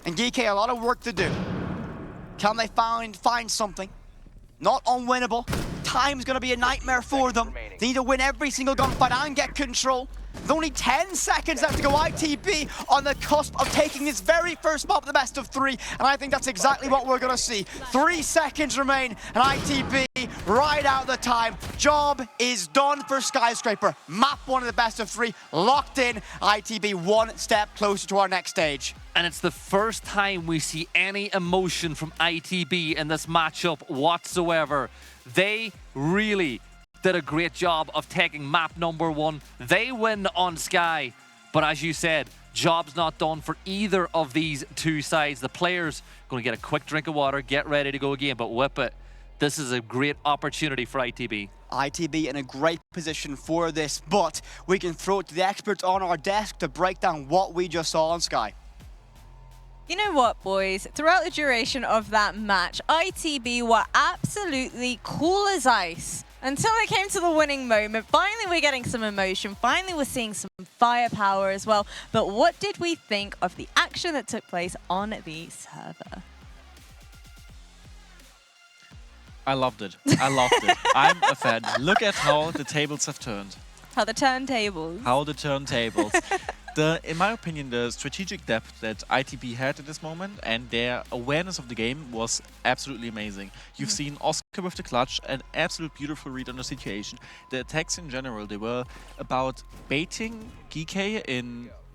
And Geekay, a lot of work to do. Can they find something? Not unwinnable. Time's going to be a nightmare for them. They need to win every single gunfight and get control. With only 10 seconds left to go, ITB on the cusp of taking this very first map, the best of 3, and I think that's exactly what we're going to see. 3 seconds remain, and ITB right out the time. Job is done for Skyscraper. Map 1 of the best of 3, locked in. ITB 1 step closer to our next stage. And it's the first time we see any emotion from ITB in this matchup whatsoever. They really did a great job of taking map number 1. They win on Sky, but as you said, job's not done for either of these two sides. The players going to get a quick drink of water, get ready to go again, but whip it. This is a great opportunity for ITB. ITB in a great position for this, but we can throw it to the experts on our desk to break down what we just saw on Sky. You know what, boys? Throughout the duration of that match, ITB were absolutely cool as ice. Until it came to the winning moment. Finally, we're getting some emotion. Finally, we're seeing some firepower as well. But what did we think of the action that took place on the server? I loved it. I loved it. I'm a fan. Look at how the tables have turned. How the turntables. How the turntables. In my opinion, the strategic depth that ITB had at this moment and their awareness of the game was absolutely amazing. You've seen Oscar with the clutch, an absolute beautiful read on the situation. The attacks in general, they were about baiting Geekay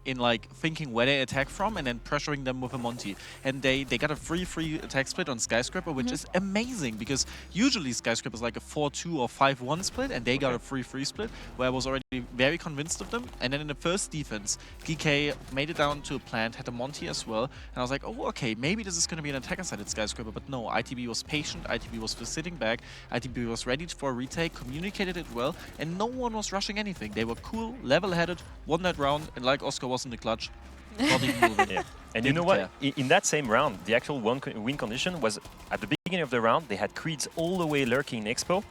in like thinking where they attack from and then pressuring them with a Monty. And they got a free attack split on Skyscraper, which is amazing because usually Skyscraper is like a 4-2 or 5-1 split and they got a free split where I was already very convinced of them. And then in the first defense, Geekay made it down to a plant, had a Monty as well. And I was like, oh, okay, maybe this is going to be an attacker side at Skyscraper. But no, ITB was patient, ITB was sitting back, ITB was ready for a retake, communicated it well, and no one was rushing anything. They were cool, level-headed, won that round, and like Oscar was in the clutch. Not even moving. Yeah. And you know what? In that same round, the actual win condition was at the beginning of the round, they had Creeds all the way lurking in Expo.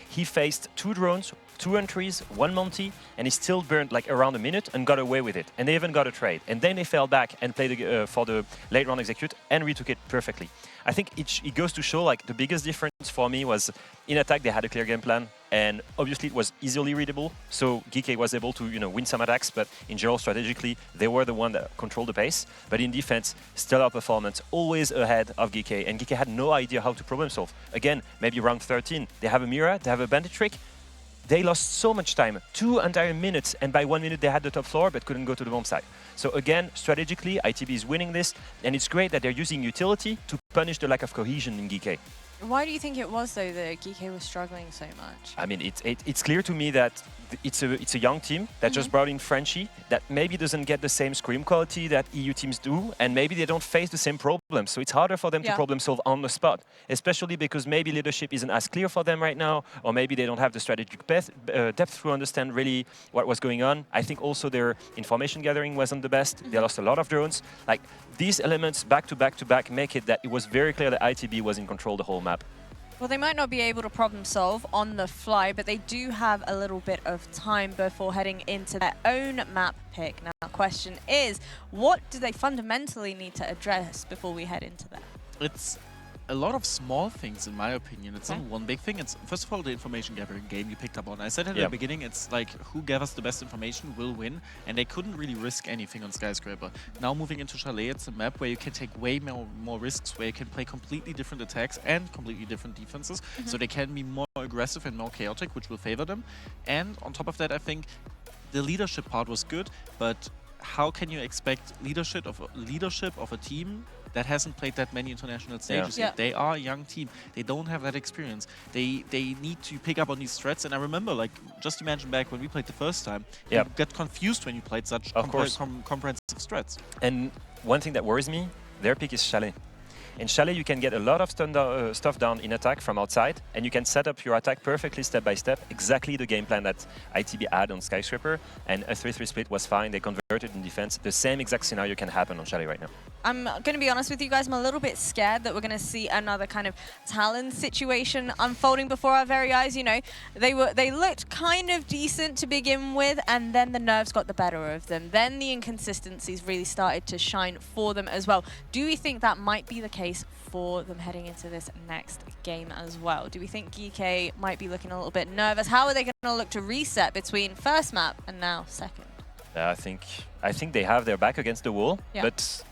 He faced 2 drones, 2 entries, 1 Monty, and he still burned like around a minute and got away with it. And they even got a trade. And then they fell back and played for the late round execute and retook it perfectly. I think it goes to show like the biggest difference for me was in attack they had a clear game plan and obviously it was easily readable. So Geekay was able to win some attacks, but in general strategically they were the one that controlled the pace. But in defense, stellar performance, always ahead of Geekay, and Geekay had no idea how to problem solve. Again, maybe round 13, they have a mirror, they have a bandit trick. They lost so much time, 2 entire minutes, and by 1 minute they had the top floor but couldn't go to the bomb site. So again, strategically, ITB is winning this, and it's great that they're using utility to punish the lack of cohesion in Geekay. Why do you think it was, though, that Geekay was struggling so much? I mean, it's clear to me that it's a young team that just brought in Frenchie that maybe doesn't get the same scrim quality that EU teams do, and maybe they don't face the same problems. So it's harder for them to problem solve on the spot, especially because maybe leadership isn't as clear for them right now, or maybe they don't have the strategic depth to understand really what was going on. I think also their information gathering wasn't the best. They lost a lot of drones. Like, these elements back to back to back make it that it was very clear that ITB was in control the whole map. Well, they might not be able to problem solve on the fly, but they do have a little bit of time before heading into their own map pick. Now, the question is, what do they fundamentally need to address before we head into that? It's a lot of small things, in my opinion. It's not one big thing. It's, first of all, the information gathering game you picked up on. I said at the beginning, it's like who gathers the best information will win, and they couldn't really risk anything on Skyscraper. Now moving into Chalet, it's a map where you can take way more risks, where you can play completely different attacks and completely different defenses, so they can be more aggressive and more chaotic, which will favor them. And on top of that, I think the leadership part was good, but how can you expect leadership of a team that hasn't played that many international stages yet? They are a young team. They don't have that experience. They need to pick up on these threats. And I remember, like, just imagine back when we played the first time, you get confused when you played such comprehensive threats. And one thing that worries me, their pick is Chalet. In Chalet, you can get a lot of stuff done in attack from outside, and you can set up your attack perfectly step by step, exactly the game plan that ITB had on Skyscraper, and a 3-3 split was fine. They converted in defense. The same exact scenario can happen on Chalet right now. I'm going to be honest with you guys, I'm a little bit scared that we're going to see another kind of Talon situation unfolding before our very eyes. You know, they looked kind of decent to begin with, and then the nerves got the better of them. Then the inconsistencies really started to shine for them as well. Do we think that might be the case for them heading into this next game as well? Do we think Geekay might be looking a little bit nervous? How are they going to look to reset between first map and now second? I think they have their back against the wall, but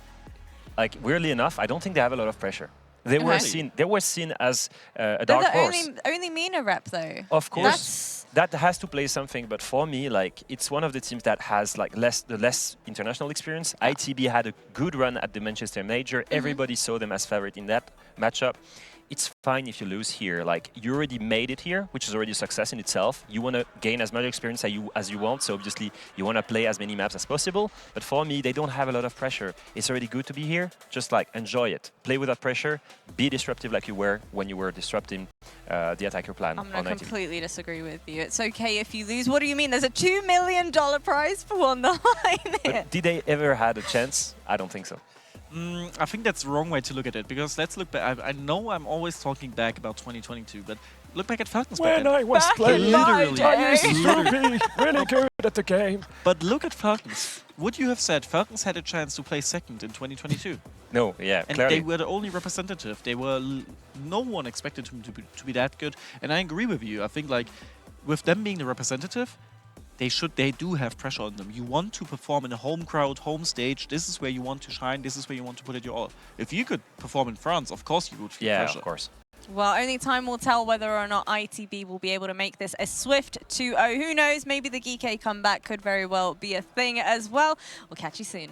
like, weirdly enough, I don't think they have a lot of pressure. They were seen as a dark horse. Only MENA rep though. Of course, that has to play something. But for me, like, it's one of the teams that has like the less international experience. ITB had a good run at the Manchester Major. Everybody saw them as favorite in that matchup. It's fine if you lose here. Like, you already made it here, which is already a success in itself. You want to gain as much experience as you want, so obviously you want to play as many maps as possible. But for me, they don't have a lot of pressure. It's already good to be here. Just like, enjoy it. Play without pressure. Be disruptive like you were when you were disrupting the attacker plan. I'm going to completely disagree with you. It's okay if you lose. What do you mean? There's a $2 million prize pool on the line here. But did they ever had a chance? I don't think so. I think that's the wrong way to look at it, because let's look back. I know I'm always talking back about 2022, but look back at Falcons back then. I was playing, literally, I used to be really good at the game. But look at Falcons. Would you have said Falcons had a chance to play second in 2022? No, yeah, and clearly. They were the only representative. They were no one expected them to be that good. And I agree with you. I think, like, with them being the representative, they do have pressure on them. You want to perform in a home crowd, home stage. This is where you want to shine. This is where you want to put it your all. If you could perform in France, of course you would feel pressure. Yeah, of course. Well, only time will tell whether or not ITB will be able to make this a swift 2-0. Who knows? Maybe the Geekay comeback could very well be a thing as well. We'll catch you soon.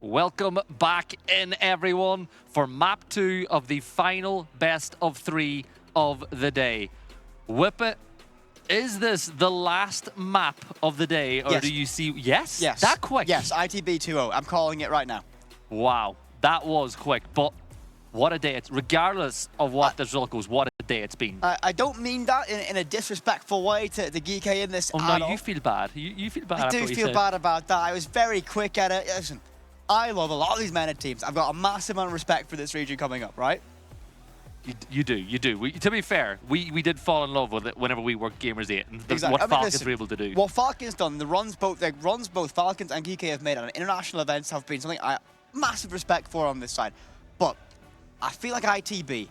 Welcome back in, everyone, for map 2 of the final best of 3 of the day. Whippet, is this the last map of the day, or Yes. do you see... Yes? Yes. That quick? Yes, ITB 2-0. I'm calling it right now. Wow, that was quick, but what a day. It's regardless of what the result goes, what a day it's been. I don't mean that in a disrespectful way to Geekay in this Oh, at no, all. you feel bad. You feel bad I after do what you feel said. bad about that. I was very quick at it. Listen, I love a lot of these meta teams. I've got a massive amount of respect for this region coming up, right? You do. To be fair, we did fall in love with it whenever we worked Gamers 8 and Exactly. what I mean, Falcons listen, were able to do. What Falcons done, the runs both Falcons and Geekay have made on international events have been something I massive respect for on this side. But I feel like ITB,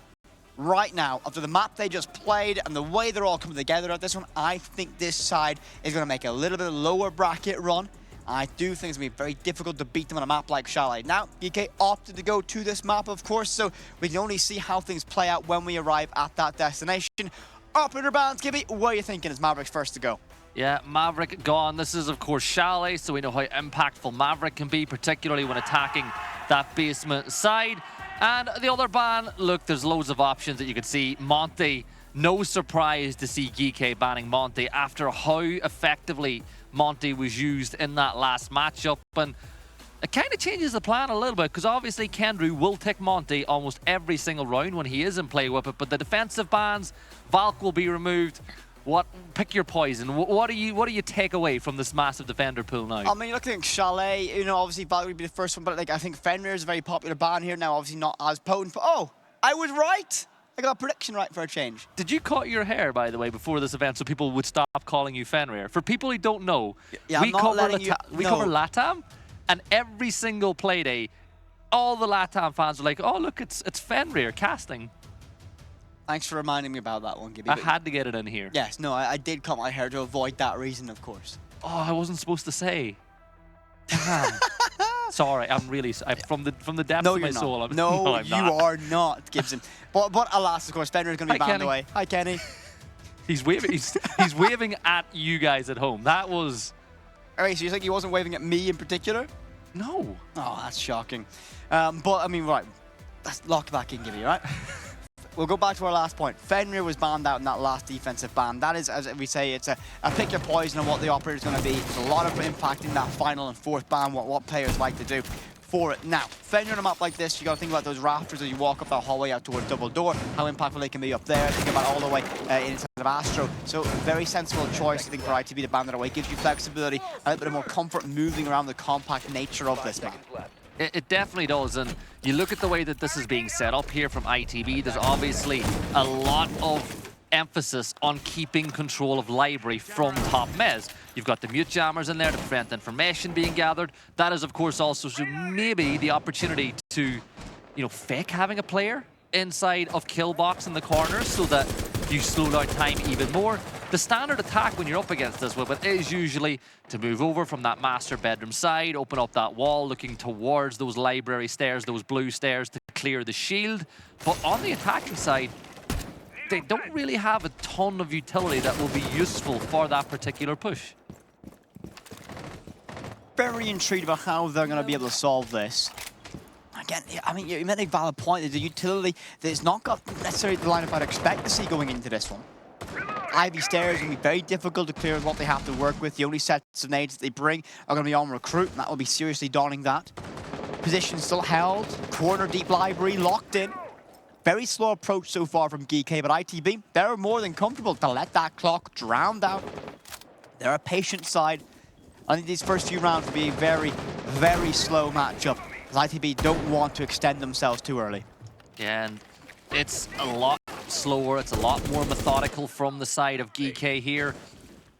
right now, after the map they just played and the way they're all coming together at this one, I think this side is going to make a little bit lower bracket run. I do think it's going to be very difficult to beat them on a map like Chalet. Now, Geekay opted to go to this map, of course, so we can only see how things play out when we arrive at that destination. Operator bands, Gibby, what are you thinking as Maverick's first to go? Yeah, Maverick gone. This is, of course, Chalet, so we know how impactful Maverick can be, particularly when attacking that basement side. And the other ban, look, there's loads of options that you can see. Monty, no surprise to see Geekay banning Monty after how effectively Monty was used in that last matchup. And it kind of changes the plan a little bit, because obviously Kendrew will tick Monty almost every single round when he is in play with it, but the defensive bans, Valk will be removed. Pick your poison. What do you take away from this massive defender pool now? I mean, looking at Chalet, you know, obviously Valk would be the first one, but like I think Fenrir is a very popular ban here now, obviously not as potent. But oh, I was right. I got a prediction right for a change. Did you cut your hair, by the way, before this event so people would stop calling you Fenrir? For people who don't know, Yeah, we cover LATAM, and every single play day, all the LATAM fans are like, oh, look, it's Fenrir casting. Thanks for reminding me about that one, Gibby. I had to get it in here. Yes, no, I did cut my hair to avoid that reason, of course. Oh, I wasn't supposed to say. Damn. Sorry, I'm really from the depths No, of my you're not. soul. No, I'm you not. are not, Gibson. but alas, of course, Fenrir is going to be Hi, banned Kenny. away. Hi, Kenny. He's waving. He's waving at you guys at home. That was All right, so you think he wasn't waving at me in particular? no. Oh, that's shocking. But I mean, right, let's lock back in, Gibby, right? We'll go back to our last point. Fenrir was banned out in that last defensive ban. That is, as we say, it's a pick your poison on what the operator's going to be. There's a lot of impact in that final and fourth ban, what players like to do for it. Now, Fenrir on a map like this, you got to think about those rafters as you walk up that hallway out towards double door, how impactful they can be up there. Think about all the way inside of Astro. So, very sensible choice, I think, for ITB to ban that away. Gives you flexibility, a little bit more comfort moving around the compact nature of this map. It definitely does, and you look at the way that this is being set up here from ITB, there's obviously a lot of emphasis on keeping control of library from top mez. You've got the mute jammers in there to prevent information being gathered. That is, of course, also so maybe the opportunity to, you know, fake having a player inside of kill box in the corners so that you slow down time even more. The standard attack when you're up against this weapon is usually to move over from that master bedroom side, open up that wall, looking towards those library stairs, those blue stairs to clear the shield. But on the attacking side, they don't really have a ton of utility that will be useful for that particular push. Very intrigued about how they're going to be able to solve this. Again, I mean, you made a valid point. There's a utility that's not got necessarily the lineup I'd expect to see going into this one. Ivy Stairs will be very difficult to clear with what they have to work with. The only sets of nades that they bring are going to be on recruit, and that will be seriously daunting that. Position still held, corner deep library locked in. Very slow approach so far from Geekay, but ITB, they're more than comfortable to let that clock drown out. They're a patient side. I think these first few rounds will be a very, very slow matchup, as ITB don't want to extend themselves too early. Yeah, and it's a lot slower, it's a lot more methodical from the side of Geekay here,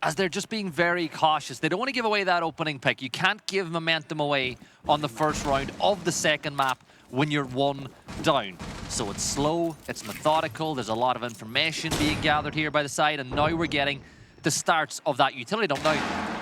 as they're just being very cautious. They don't want to give away that opening pick. You can't give momentum away on the first round of the second map when you're one down. So it's slow, it's methodical, there's a lot of information being gathered here by the side, and now we're getting the starts of that utility dump. Now,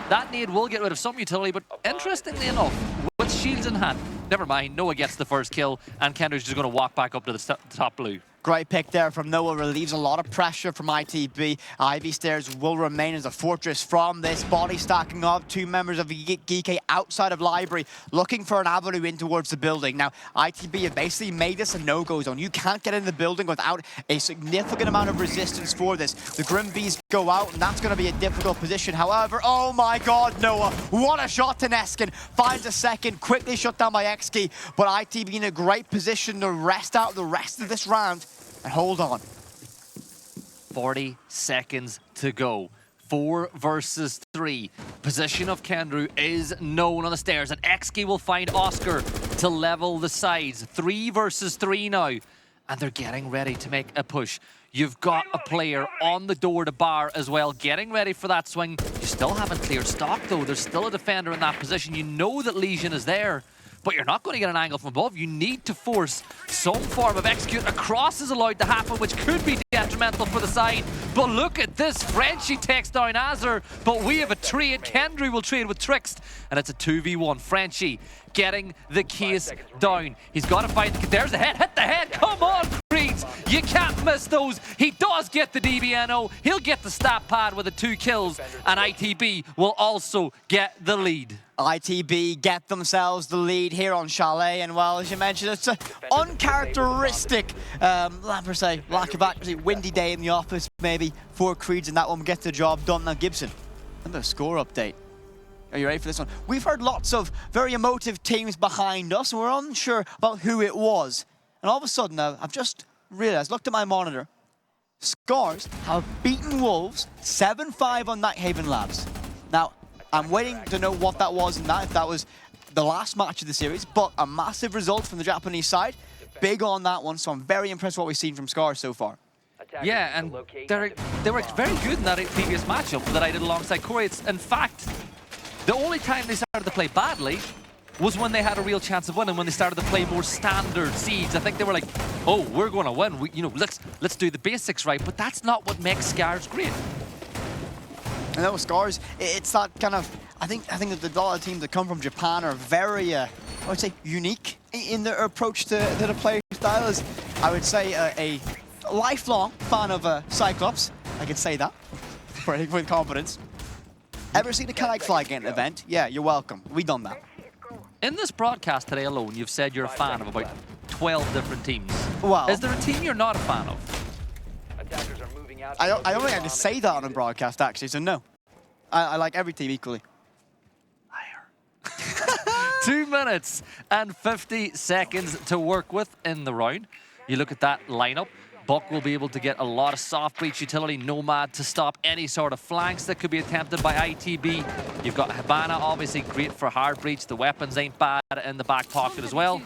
that nade will get rid of some utility, but interestingly enough, with shields in hand, never mind, Noah gets the first kill, and Kendra's just going to walk back up to the top blue. Great pick there from Noah, relieves a lot of pressure from ITB. Ivy Stairs will remain as a fortress from this. Body stacking up, two members of Geekay outside of library, looking for an avenue in towards the building. Now, ITB have basically made this a no-go zone. You can't get in the building without a significant amount of resistance for this. The Grim Bees go out, and that's going to be a difficult position. However, oh my god, Noah, what a shot to Neskin. Finds a second, quickly shut down by XKey, but ITB in a great position to rest out the rest of this round. And hold on. 40 seconds to go. 4 versus 3. Position of Kendrew is known on the stairs, and XK will find Oscar to level the sides. 3 versus 3 now, and they're getting ready to make a push. You've got a player on the door to bar as well, getting ready for that swing. You still haven't cleared stock, though. There's still a defender in that position. You know that Legion is there, but you're not going to get an angle from above. You need to force some form of execute. A cross is allowed to happen, which could be detrimental for the side. But look at this. Frenchie takes down Azur, but we have a trade. Kendry will trade with Twixt, and it's a 2v1. Frenchie getting the case down. He's got to find there's the head. Hit the head. Come on, Creeds. You can't miss those. He does get the DBNO. He'll get the stat pad with the 2 kills, and ITB will also get the lead. ITB get themselves the lead here on Chalet, and well, as you mentioned, it's an uncharacteristic, per se, lack of accuracy, windy day in the office, maybe, for Creeds, and that one gets the job done. Now, Gibson, another score update. Are you ready for this one? We've heard lots of very emotive teams behind us, and we're unsure about who it was. And all of a sudden, I've just realized, looked at my monitor, Scars have beaten Wolves 7-5 on Nighthaven Labs. Now, I'm waiting to know what that was and that, if that was the last match of the series, but a massive result from the Japanese side. Big on that one, so I'm very impressed with what we've seen from Scars so far. Yeah, and they were very good in that previous matchup that I did alongside Corey. It's, in fact, the only time they started to play badly was when they had a real chance of winning, when they started to play more standard Siege. I think they were like, oh, we're going to win. Let's do the basics right, but that's not what makes Scars great. And those Scars, it's that kind of, I think that the lot of teams that come from Japan are very, I would say, unique in their approach to the play style. Is, I would say, a lifelong fan of Cyclops. I can say that with confidence. Ever seen a kite flag at an event? Yeah, you're welcome. We done that. In this broadcast today alone, you've said you're a fan of about 12 different teams. Well, is there a team you're not a fan of? I don't think I can say that on a broadcast, actually, so no. I like every team equally. Liar. 2 minutes and 50 seconds to work with in the round. You look at that lineup. Buck will be able to get a lot of soft breach utility, Nomad to stop any sort of flanks that could be attempted by ITB. You've got Habana, obviously great for hard breach. The weapons ain't bad in the back pocket as well.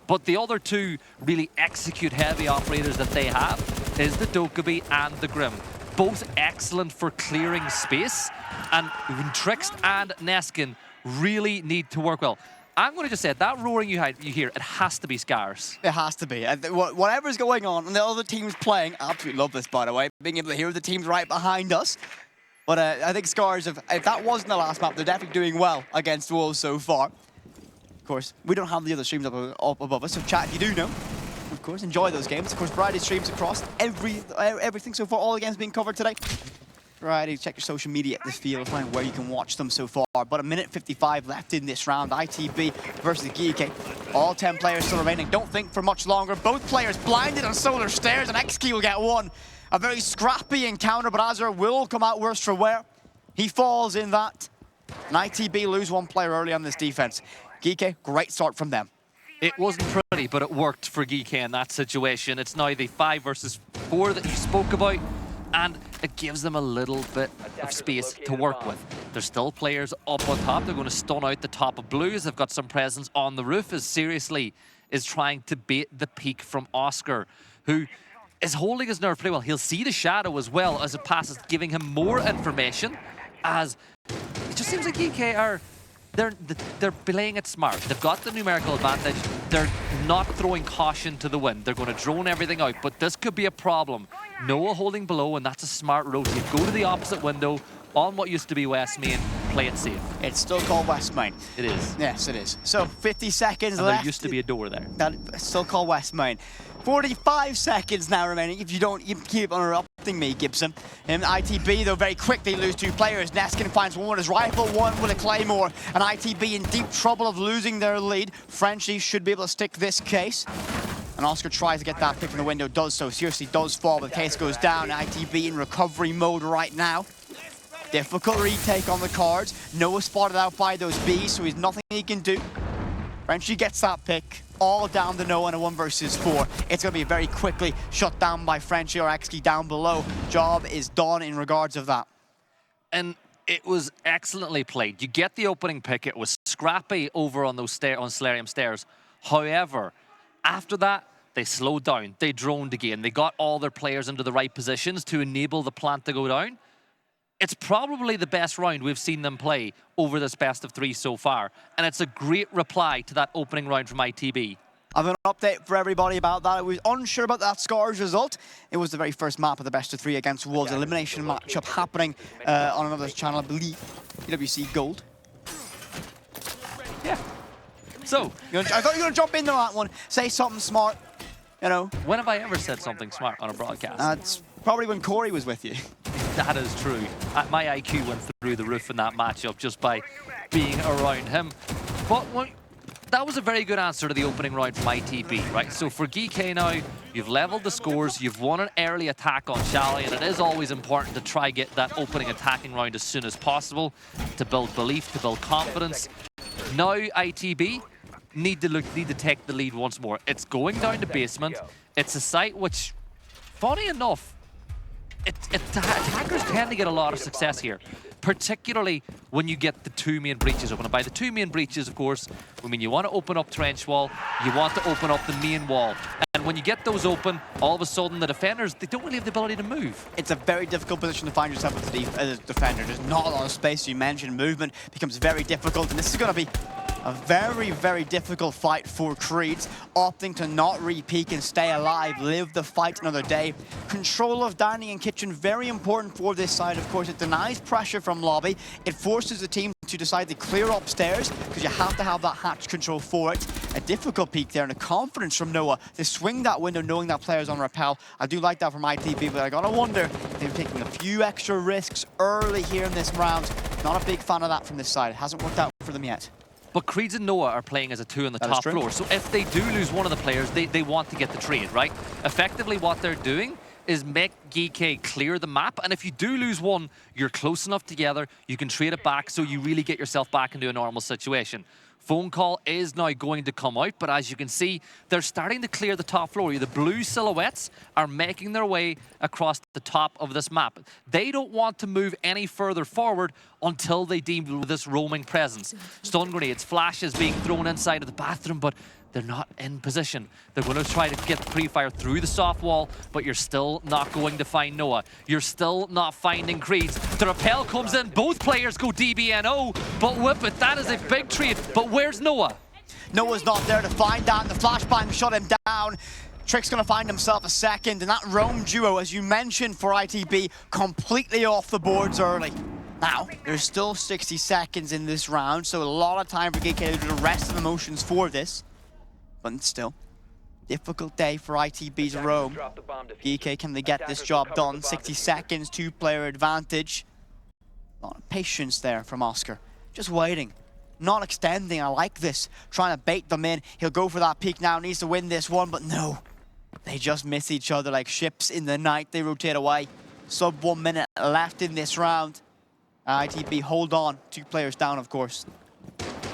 But the other two really execute heavy operators that they have is the Dokkaebi and the Grim. Both excellent for clearing space, and Twixt and Neskin really need to work well. I'm going to just say, that roaring you hear, it has to be Scars. It has to be. Whatever's going on, and the other teams playing, I absolutely love this, by the way, being able to hear the teams right behind us. But I think Scars, if that wasn't the last map, they're definitely doing well against Wolves so far. Of course, we don't have the other streams up above us, so chat, if you do know, of course, enjoy those games. Of course, Variety streams across everything so far. All the games being covered today. Variety, check your social media at this field, find where you can watch them so far. But a minute 55 left in this round. ITB versus Geekay. All 10 players still remaining. Don't think for much longer. Both players blinded on solar stairs, and XKey will get one. A very scrappy encounter, but Azure will come out worse for wear. He falls in that. And ITB lose one player early on this defense. Geekay, great start from them. It wasn't pretty, but it worked for Geekay in that situation. It's now the 5 versus 4 that you spoke about, and it gives them a little bit of space to work with. There's still players up on top. They're going to stun out the top of Blues. They've got some presence on the roof, as Seriously is trying to bait the peek from Oscar, who is holding his nerve pretty well. He'll see the shadow as well as it passes, giving him more information, as it just seems like Geekay are they're playing it smart. They've got the numerical advantage. They're not throwing caution to the wind. They're going to drone everything out, but this could be a problem. Noah holding below, and that's a smart rotate. Go to the opposite window on what used to be West Main. Play it safe. It's still called West Main. It is. Yes, it is. So 50 seconds and left. There used to be a door there. It's still called West Main. 45 seconds now remaining. If you don't keep interrupting me, Gibson. And ITB, though, very quickly lose 2 players. Neskin finds one with his rifle, one with a claymore. And ITB in deep trouble of losing their lead. Frenchie should be able to stick this case. And Oscar tries to get that pick from the window, does so. Seriously does fall, but the case goes down. ITB in recovery mode right now. Difficult retake on the cards. Noah spotted out by those Bs, so he's nothing he can do. Frenchie gets that pick. All down to Noah in a 1 versus 4. It's going to be very quickly shut down by Frenchie or XKey down below. Job is done in regards of that. And it was excellently played. You get the opening pick. It was scrappy over on those on Solarium stairs. However, after that, they slowed down. They droned again. They got all their players into the right positions to enable the plant to go down. It's probably the best round we've seen them play over this best of 3 so far. And it's a great reply to that opening round from ITB. I have an update for everybody about that. I was unsure about that Scars result. It was the very first map of the best of 3 against Wolves. Elimination matchup happening on another channel, I believe. EWC Gold. Yeah. So, I thought you were going to jump into that one, say something smart, you know. When have I ever said something smart on a broadcast? That's probably when Corey was with you. That is true. My IQ went through the roof in that matchup just by being around him. But that was a very good answer to the opening round from ITB, right? So for Geekay now, you've leveled the scores, you've won an early attack on Shally, and it is always important to try get that opening attacking round as soon as possible to build belief, to build confidence. Now ITB need to take the lead once more. It's going down to basement. It's a site which, funny enough, attackers tend to get a lot of success here, particularly when you get the 2 main breaches open. And by the 2 main breaches, of course, I mean you want to open up trench wall, you want to open up the main wall. And when you get those open, all of a sudden the defenders, they don't really have the ability to move. It's a very difficult position to find yourself as a defender. There's not a lot of space. You mentioned movement becomes very difficult, and this is going to be a very, very difficult fight for Creeds, opting to not re-peek and stay alive, live the fight another day. Control of dining and kitchen, very important for this side, of course. It denies pressure from lobby. It forces the team to decide to clear upstairs, because you have to have that hatch control for it. A difficult peek there, and a confidence from Noah to swing that window knowing that player's on rappel. I do like that from ITB, but I gotta wonder if they're taking a few extra risks early here in this round. Not a big fan of that from this side. It hasn't worked out for them yet. But Creeds and Noah are playing as a 2 on the top floor. So if they do lose one of the players, they want to get the trade, right? Effectively, what they're doing is make Geekay clear the map. And if you do lose one, you're close enough together, you can trade it back so you really get yourself back into a normal situation. Phone call is now going to come out, but as you can see, they're starting to clear the top floor. The blue silhouettes are making their way across the top of this map. They don't want to move any further forward until they deal with this roaming presence. Stun grenades, flashes being thrown inside of the bathroom, but they're not in position. They're going to try to get the pre-fire through the soft wall, but you're still not going to find Noah. You're still not finding Creeds. The rappel comes in, both players go DBNO, but whip it, that is a big trade. But where's Noah? Noah's not there to find that, and the flashbang shut him down. Trick's going to find himself a second, and that roam duo, as you mentioned for ITB, completely off the boards early. Now, there's still 60 seconds in this round, so a lot of time for Geekay to do the rest of the motions for this. But still, Difficult day for ITB's Rome. Geekay, can they get this job done? 60 seconds, 2-player advantage. A lot of patience there from Oscar. Just waiting, not extending. I like this. Trying to bait them in. He'll go for that peek now, needs to win this one, but no. They just miss each other like ships in the night. They rotate away. Sub 1 minute left in this round. ITB hold on. 2 players down, of course.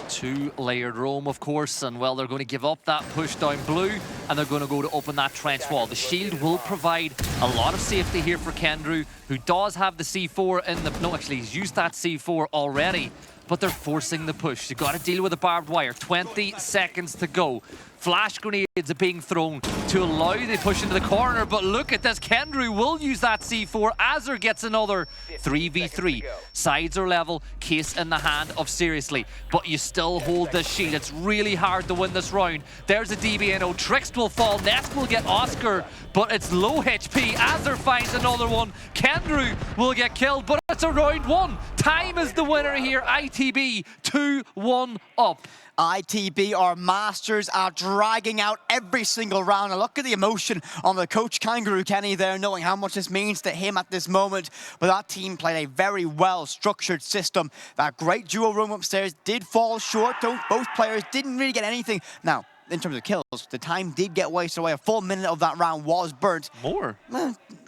2-layered roam, of course, and well, they're going to give up that push down blue, and they're going to go to open that trench wall. The shield will provide a lot of safety here for Kendrew, who does have the C4 in the... No, actually, he's used that C4 already, but they're forcing the push. You've got to deal with the barbed wire. 20 seconds to go. Flash grenades are being thrown to allow the push into the corner, but look at this. Kendrew will use that C4. Azur gets another 3v3. Sides are level, case in the hand of Seriously, but you still hold this shield. It's really hard to win this round. There's a DBNO. Trixt will fall. Nest will get Oscar, but it's low HP. Azur finds another one. Kendrew will get killed, but it's a round 1. Time is the winner here. ITB 2-1 up. ITB are masters at dragging out every single round. And look at the emotion on the coach Kangaroo Kenny there, knowing how much this means to him at this moment. But that team played a very well-structured system. That great duo room upstairs did fall short, though. Both players didn't really get anything. Now, in terms of kills, the time did get wasted away. A full minute of that round was burnt. More?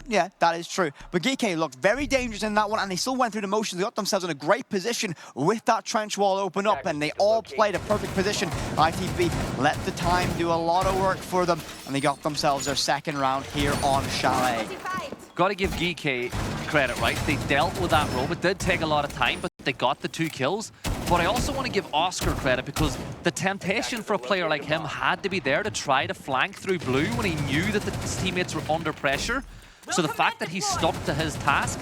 Yeah, that is true. But Geekay looked very dangerous in that one, and they still went through the motions. They got themselves in a great position with that trench wall open up, and they all played a perfect position. ITB let the time do a lot of work for them, and they got themselves their second round here on Chalet. Got to give Geekay credit, right? They dealt with that roam. It did take a lot of time, but they got the 2 kills. But I also want to give Oscar credit, because the temptation for a player like him had to be there to try to flank through blue when he knew that his teammates were under pressure. So the fact that he stuck to his task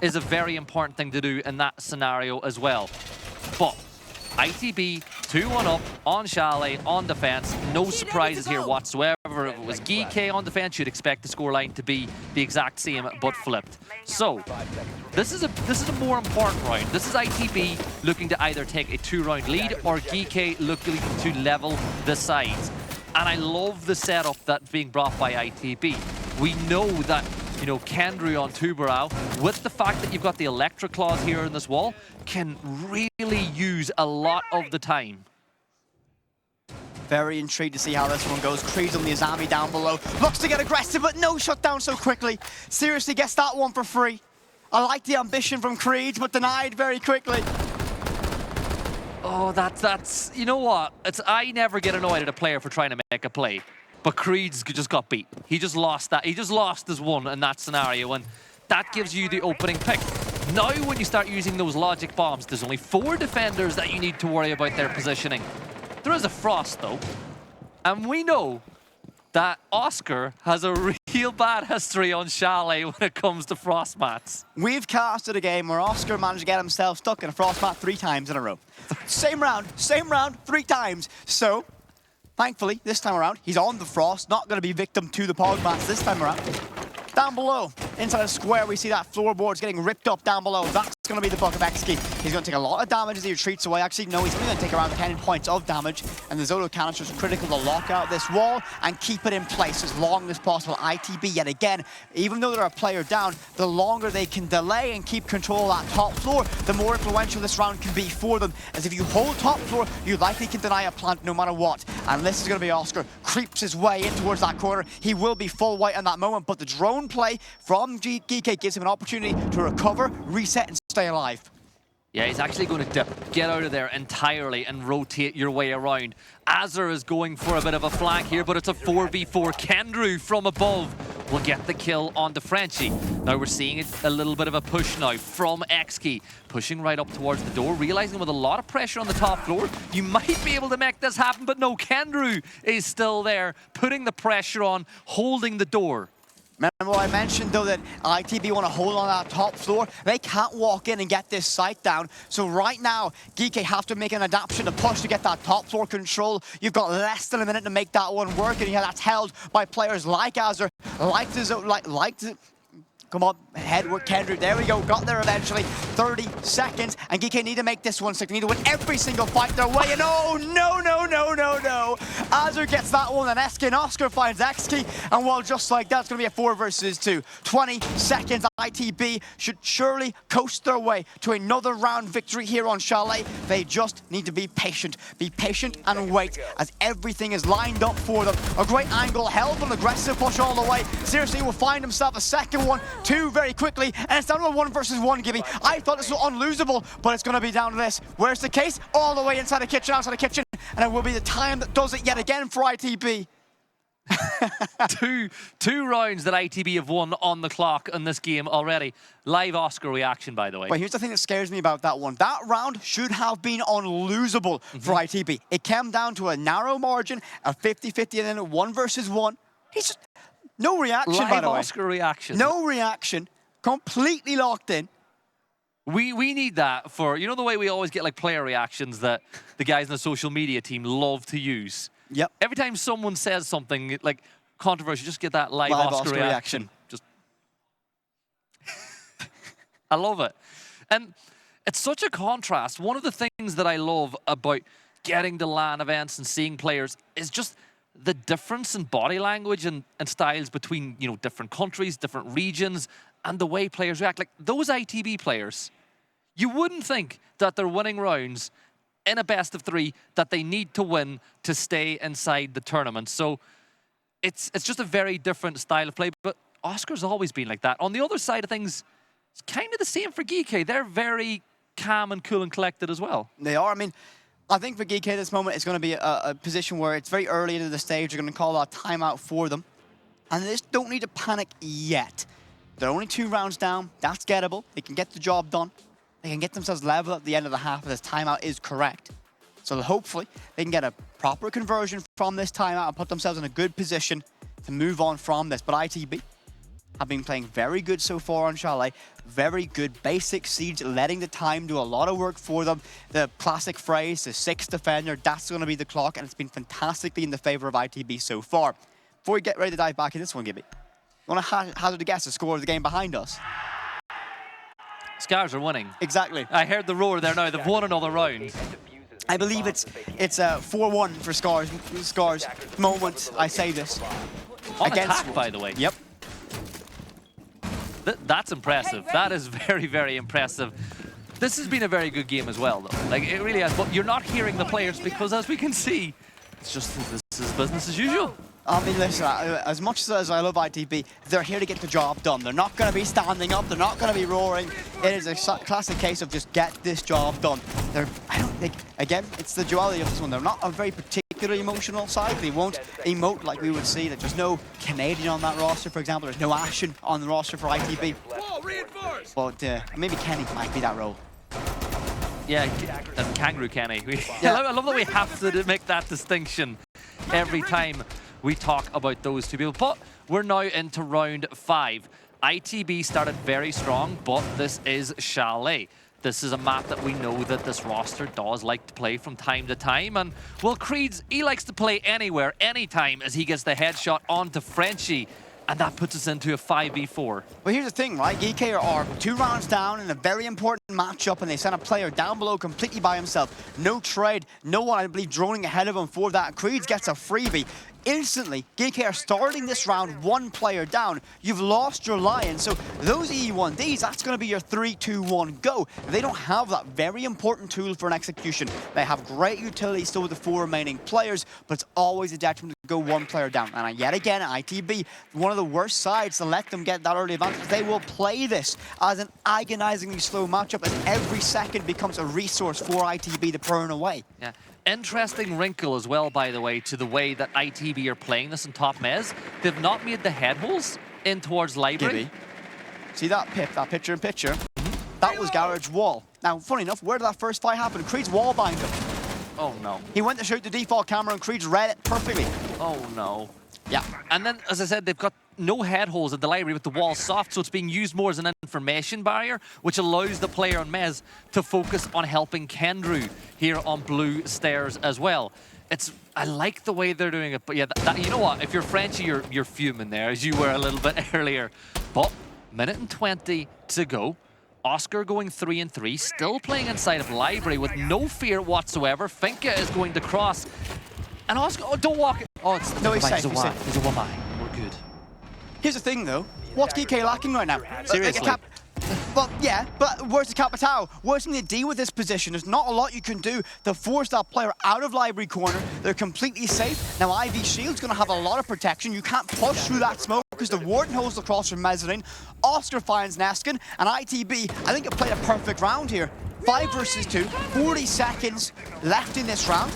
is a very important thing to do in that scenario as well. But ITB 2-1 up on Chalet on defense. No surprises here whatsoever. If it was Geekay on defense, you'd expect the scoreline to be the exact same, but flipped. So this is a more important round. This is ITB looking to either take a 2-round lead, or Geekay looking to level the sides. And I love the setup that's being brought by ITB. We know that, you know, Kendrew on Tubarao, with the fact that you've got the Electra clause here in this wall, can really use a lot of the time. Very intrigued to see how this one goes. Creed's on the Azami down below. Looks to get aggressive, but no shut down so quickly. Seriously gets that one for free. I like the ambition from Creed, but denied very quickly. Oh, that's you know what? I never get annoyed at a player for trying to make a play. But Creed's just got beat. He just lost that. He just lost his one in that scenario, and that gives you the opening pick. Now, when you start using those logic bombs, there's only 4 defenders that you need to worry about their positioning. There is a Frost, though, and we know that Oscar has a real bad history on Chalet when it comes to Frost mats. We've casted a game where Oscar managed to get himself stuck in a Frost mat 3 times in a row. Same round, 3 times. So, thankfully, this time around, he's on the Frost, not going to be victim to the Pog mats this time around. Down below, inside the square, we see that floorboard's getting ripped up down below. That's going to be the buck of Exki. He's going to take a lot of damage as he retreats away. Actually, no, he's only going to take around 10 points of damage. And the Zoto canister is critical to lock out this wall and keep it in place as long as possible. ITB, yet again, even though they're a player down, the longer they can delay and keep control of that top floor, the more influential this round can be for them. As if you hold top floor, you likely can deny a plant no matter what. And this is going to be Oscar. Creeps his way in towards that corner. He will be full white in that moment, but the drone play from Geekay gives him an opportunity to recover, reset, and stay alive. Yeah, he's actually going to dip, get out of there entirely and rotate your way around. Azur is going for a bit of a flank here, but it's a 4v4. Kendrew from above will get the kill on the Frenchie. Now we're seeing a little bit of a push now from Exki, pushing right up towards the door, realizing with a lot of pressure on the top floor, you might be able to make this happen, but no, Kendrew is still there, putting the pressure on, holding the door. Remember what I mentioned, though, that ITB want to hold on that top floor. They can't walk in and get this site down. So right now, Geekay have to make an adaptation to push to get that top floor control. You've got less than a minute to make that one work, and that's held by players like Azur, come on, head with Kendrew. There we go, got there eventually. 30 seconds, and Geekay need to make this one stick. They need to win every single fight their way, and oh, no, no, no, no, no. Azur gets that one, and Eski and Oscar finds XKey, and well, just like that, it's going to be a 4 versus 2. 20 seconds, ITB should surely coast their way to another round victory here on Chalet. They just need to be patient and wait, as everything is lined up for them. A great angle, hell of an aggressive push all the way. Seriously will find himself a second one, 2 very quickly, and it's down to a 1 versus 1, Gibby. I thought this was unlosable, but it's going to be down to this. Where's the case? All the way inside the kitchen, outside the kitchen, and it will be the time that does it yet again for ITB. two rounds that ITB have won on the clock in this game already. Live Oscar reaction, by the way. But here's the thing that scares me about that one. That round should have been unlosable for ITB. It came down to a narrow margin, a 50-50, and then a 1 versus 1. He's just no reaction, Live by the way. Oscar reaction. No reaction. Completely locked in. We need that for, you know, the way we always get like player reactions that the guys in the social media team love to use. Yep. Every time someone says something like controversial, just get that live Oscar reaction. Just, I love it. And it's such a contrast. One of the things that I love about getting to LAN events and seeing players is just the difference in body language and styles between, you know, different countries, different regions, and the way players react. Like those ITB players, you wouldn't think that they're winning rounds in a best of 3 that they need to win to stay inside the tournament. So it's just a very different style of play, but Oscar's always been like that. On the other side of things, it's kind of the same for Geekay. They're very calm and cool and collected as well. They are. I mean, I think for Geekay this moment, it's going to be a position where it's very early into the stage. They're going to call a timeout for them. And they just don't need to panic yet. They're only 2 rounds down. That's gettable. They can get the job done. They can get themselves level at the end of the half if this timeout is correct. So hopefully they can get a proper conversion from this timeout and put themselves in a good position to move on from this. But ITB have been playing very good so far on Chalet. Very good basic siege, letting the time do a lot of work for them. The classic phrase, the 6th defender, that's going to be the clock, and it's been fantastically in the favor of ITB so far. Before we get ready to dive back in this one, Gibby, you want to hazard a guess the score of the game behind us? Scars are winning. Exactly. I heard the roar there now. They've won another round. I believe it's 4-1 for Scars. Scars moment I say this. On attack, by the way. Yep. That's impressive. That is very, very impressive. This has been a very good game as well, though. Like, it really has. But you're not hearing the players because, as we can see, it's just this is business as usual. I mean, listen, as much as I love ITB, they're here to get the job done. They're not going to be standing up. They're not going to be roaring. It is a classic case of just get this job done. I don't think, again, it's the duality of this one. They're not a very particularly emotional side. They won't emote like we would see. That there's no Canadian on that roster, for example. There's no Ashen on the roster for ITB. But maybe Kenny might be that role. Yeah, Kangaroo Kenny. Yeah. I love that we have to make that distinction every time we talk about those two people. But we're now into round 5. ITB started very strong, but this is Chalet. This is a map that we know that this roster does like to play from time to time. And, well, Creed's, he likes to play anywhere, anytime, as he gets the headshot onto Frenchie. And that puts us into a 5v4. Well, here's the thing, right? Geekay are 2 rounds down in a very important matchup, and they send a player down below completely by himself. No trade, no one, I believe, droning ahead of him for that. Creeds gets a freebie. Instantly, Geekay are starting this round 1 player down. You've lost your Lion, so those E1Ds, that's going to be your 3-2-1 go. They don't have that very important tool for an execution. They have great utility still with the 4 remaining players, but it's always a detriment to go 1 player down. And yet again, ITB, one of the worst sides to let them get that early advantage. They will play this as an agonizingly slow matchup, as every second becomes a resource for ITB to burn away. Yeah. Interesting wrinkle as well, by the way, to the way that ITB are playing this in top mez. They've not made the head holes in towards library. Gibby. See that picture-in-picture? That was Garage wall. Now, funny enough, where did that first fight happen? Creed's wall bind him. Oh, no. He went to shoot the default camera and Creed's read it perfectly. Oh, no. Yeah. And then, as I said, they've got no head holes at the library with the wall soft, so it's being used more as an information barrier, which allows the player on Mez to focus on helping Kendrew here on blue stairs as well. I like the way they're doing it, but yeah, you know what? If you're Frenchie, you're fuming there, as you were a little bit earlier. But minute and 20 to go. Oscar going 3-3, still playing inside of Library with no fear whatsoever. Finka is going to cross. And Oscar, oh, don't walk it. Oh, it's No, he's safe. He's a one. We're good. Here's the thing, though. What's Geekay lacking right now? Seriously. But yeah, but where's the Capitao? Where's something to deal with this position? There's not a lot you can do to force that player out of Library corner. They're completely safe. Now Ivy Shield's going to have a lot of protection. You can't push through that smoke because the Warden holds across from Mezzanine. Oscar finds Neskin, and ITB, I think it played a perfect round here. 5 versus 2, 40 seconds left in this round.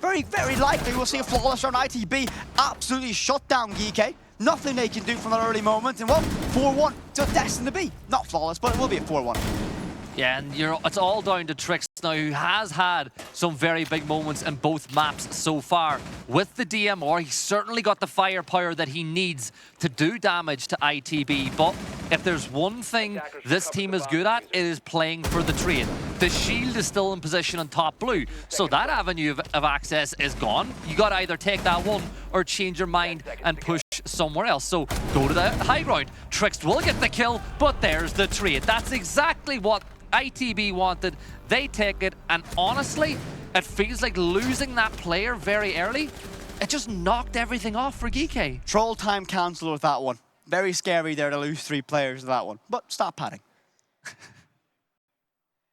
Very, very likely we'll see a flawless round. ITB absolutely shut down Geekay. Nothing they can do from that early moment, and well, 4-1, so destined to be. Not flawless, but it will be a 4-1. Yeah, and it's all down to Trix now, who has had some very big moments in both maps so far. With the DMR, he's certainly got the firepower that he needs to do damage to ITB, but if there's one thing this team is good at, it is playing for the trade. The shield is still in position on top blue, so that avenue of access is gone. You got to either take that one or change your mind and push somewhere else. So go to the high ground. Trix will get the kill, but there's the trade. That's exactly what ITB wanted. They take it, and honestly, it feels like losing that player very early, it just knocked everything off for Geekay. Troll time cancel with that one. Very scary there to lose 3 players to that one, but stop padding.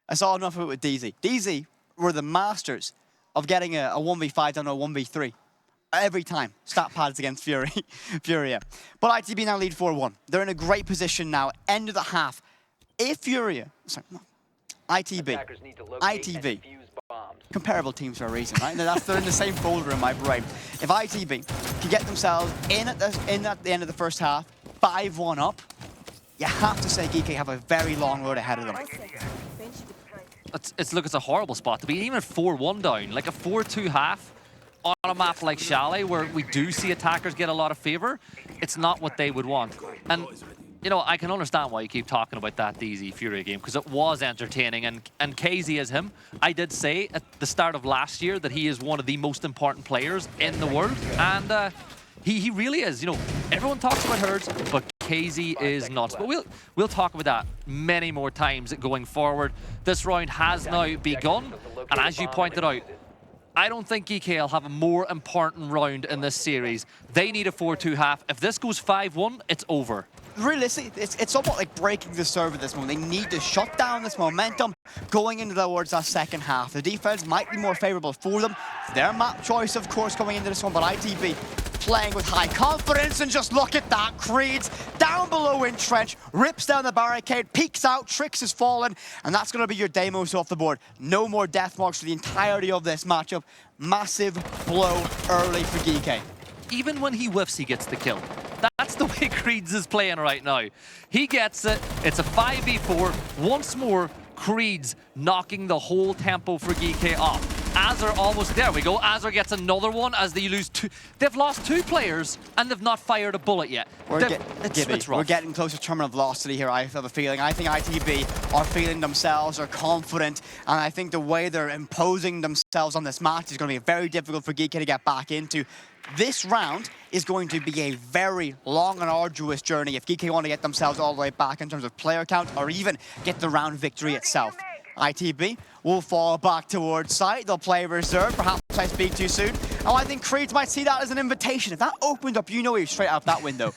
I saw enough of it with DZ. DZ were the masters of getting a 1v5 down to a 1v3. Every time, stat pads against Furia. But ITB now lead 4-1. They're in a great position now, end of the half. If Furia, sorry, no, ITV, comparable teams for a reason, right? They're in the same folder in my brain. If ITV can get themselves in at the end of the first half, 5-1 up, you have to say Geekay have a very long road ahead of them. It's a horrible spot to be, even 4-1 down, like a 4-2 half on a map like Chalet, where we do see attackers get a lot of favor. It's not what they would want. And you know, I can understand why you keep talking about that DZ Furia game, because it was entertaining, and KZ is him. I did say at the start of last year that he is one of the most important players in the world, and he really is. You know, everyone talks about Herds, but KZ is nuts. But we'll talk about that many more times going forward. This round has now begun, and as you pointed out, I don't think Geekay will have a more important round in this series. They need a 4-2 half. If this goes 5-1, it's over. Realistically, it's somewhat like breaking the serve at this moment. They need to shut down this momentum going into towards that second half. The defense might be more favorable for them. Their map choice, of course, going into this one, but ITB playing with high confidence, and just look at that. Creed's down below in trench, rips down the barricade, peeks out, Trix has fallen, and that's going to be your Deimos off the board. No more death marks for the entirety of this matchup. Massive blow early for Geekay. Even when he whiffs, he gets the kill. That's the way Creeds is playing right now. He gets it. It's a 5v4. Once more, Creeds knocking the whole tempo for Geekay off. Azur almost, there we go. Azur gets another one as they lose 2. They've lost 2 players and they've not fired a bullet yet. We're getting close to terminal velocity here, I have a feeling. I think ITB are feeling themselves, are confident, and I think the way they're imposing themselves on this match is going to be very difficult for Geekay to get back into. This round is going to be a very long and arduous journey if Geekay want to get themselves all the way back in terms of player count, or even get the round victory itself. ITB will fall back towards site. They'll play reserve. Perhaps I speak too soon. Oh, I think Creeds might see that as an invitation. If that opened up, you know he's straight out that window.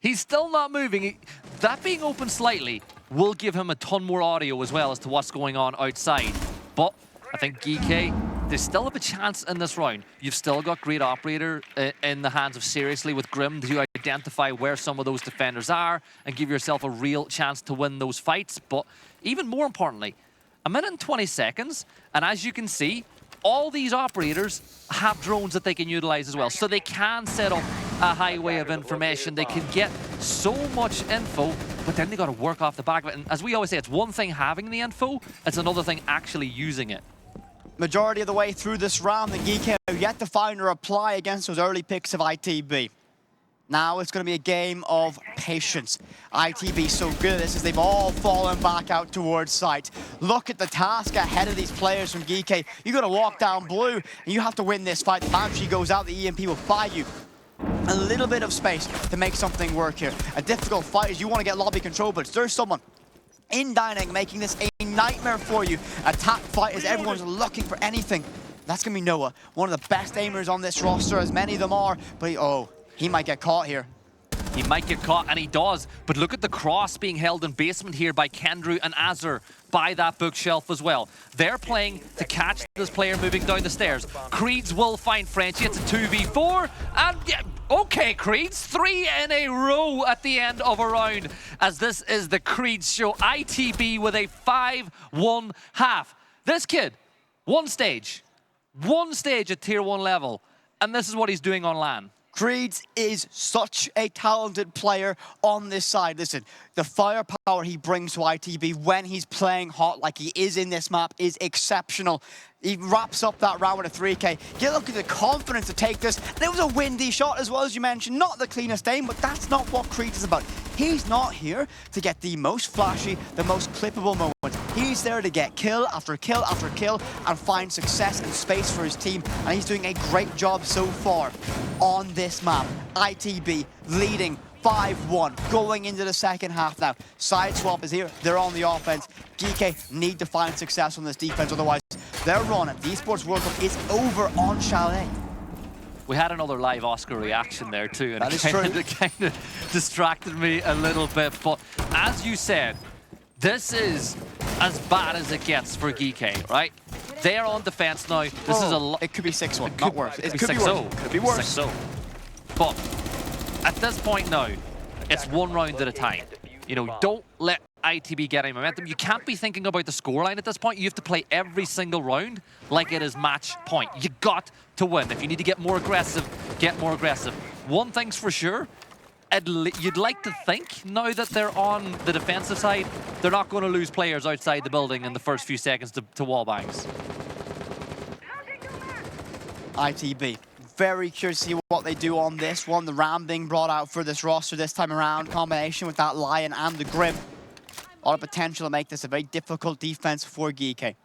He's still not moving. That being open slightly will give him a ton more audio as well as to what's going on outside. But I think Geekay, they still have a chance in this round. You've still got great operator in the hands of Seriously with Grim to identify where some of those defenders are and give yourself a real chance to win those fights. But even more importantly, 1 minute and 20 seconds, and as you can see, all these operators have drones that they can utilize as well, so they can set up a highway of information. They can get so much info, but then they got to work off the back of it. And as we always say, it's one thing having the info, it's another thing actually using it. Majority of the way through this round, the Geekay have yet to find a reply against those early picks of ITB. Now it's going to be a game of patience. ITB so good at this as they've all fallen back out towards site. Look at the task ahead of these players from Geekay. You got to walk down blue, and you have to win this fight. The Banshee goes out, the EMP will buy you a little bit of space to make something work here. A difficult fight as you want to get lobby control, but there's someone in Dynamic, making this a nightmare for you. Attack fight as everyone's looking for anything. That's going to be Noah, one of the best aimers on this roster, as many of them are. But he might get caught here. He might get caught, and he does. But look at the cross being held in basement here by Kendrew and Azur by that bookshelf as well. They're playing to catch this player moving down the stairs. Creeds will find Frenchie. It's a 2v4. And yeah, okay, Creeds, 3 in a row at the end of a round, as this is the Creeds show. ITB with a 5-1 half. This kid, one stage at tier 1 level, and this is what he's doing on LAN. Creeds is such a talented player on this side. Listen, the firepower he brings to ITB when he's playing hot like he is in this map is exceptional. He wraps up that round with a 3K. Get a look at the confidence to take this. And it was a windy shot as well, as you mentioned. Not the cleanest aim, but that's not what Creeds is about. He's not here to get the most flashy, the most clippable moments. He's there to get kill after kill after kill and find success and space for his team. And he's doing a great job so far on this map. ITB leading 5-1 going into the second half now. Side swap is here. They're on the offense. Geekay need to find success on this defense. Otherwise, their run at the Esports World Cup is over on Chalet. We had another live Oscar reaction there too, and it kind of distracted me a little bit. But as you said, this is as bad as it gets for Geekay, right? They are on defense now. This is a lot. It could be 6-1, not worse. It could be 6-0. worse. Could be worse. 6-0. But at this point now, it's one round at a time. You know, don't let ITB get any momentum. You can't be thinking about the scoreline at this point. You have to play every single round like it is match point. You got to win. If you need to get more aggressive, get more aggressive. One thing's for sure, you'd like to think now that they're on the defensive side, they're not going to lose players outside the building in the first few seconds to wall bangs. ITB. Very curious to see what they do on this one. The Ram being brought out for this roster this time around. Combination with that Lion and the Grim. A lot of potential to make this a very difficult defense for Geekay.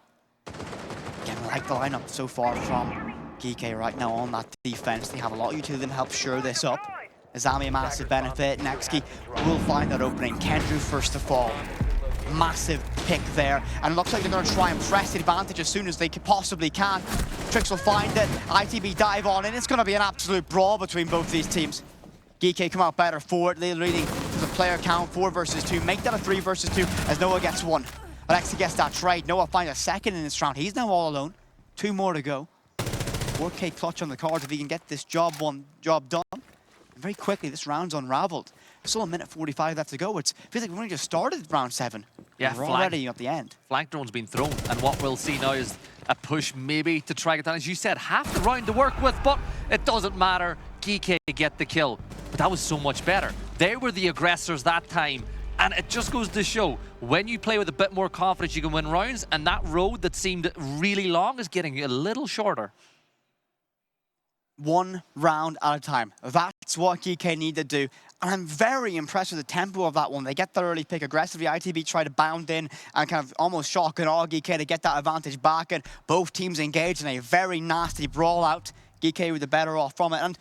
Again, I like the lineup so far from Geekay right now on that defense. They have a lot of utility to help shore this up. Azami a massive benefit. Nexki will find that opening. Kendrew first to fall. Massive pick there, and it looks like they're going to try and press the advantage as soon as they possibly can. Trix will find it. ITB dive on, and it's going to be an absolute brawl between both these teams. Geekay come out better for it, leading to the player count 4 versus 2. Make that a 3 versus 2 as Noah gets 1. Alexi gets that trade. Noah finds a second in this round. He's now all alone. 2 more to go. 4K clutch on the cards if he can get this job done. And very quickly, this round's unraveled. Still a minute 45 left to go. It feels like we've only just started round 7. Yeah, we're already at the end. Flank drone's been thrown, and what we'll see now is a push maybe to try it down. As you said, half the round to work with, but it doesn't matter. Geekay get the kill. But that was so much better. They were the aggressors that time, and it just goes to show, when you play with a bit more confidence, you can win rounds, and that road that seemed really long is getting a little shorter. 1 round at a time. That's what Geekay need to do. And I'm very impressed with the tempo of that one. They get that early pick aggressively. ITB try to bound in and kind of almost shock and awe Geekay to get that advantage back. And both teams engaged in a very nasty brawl out. Geekay with the better off from it. And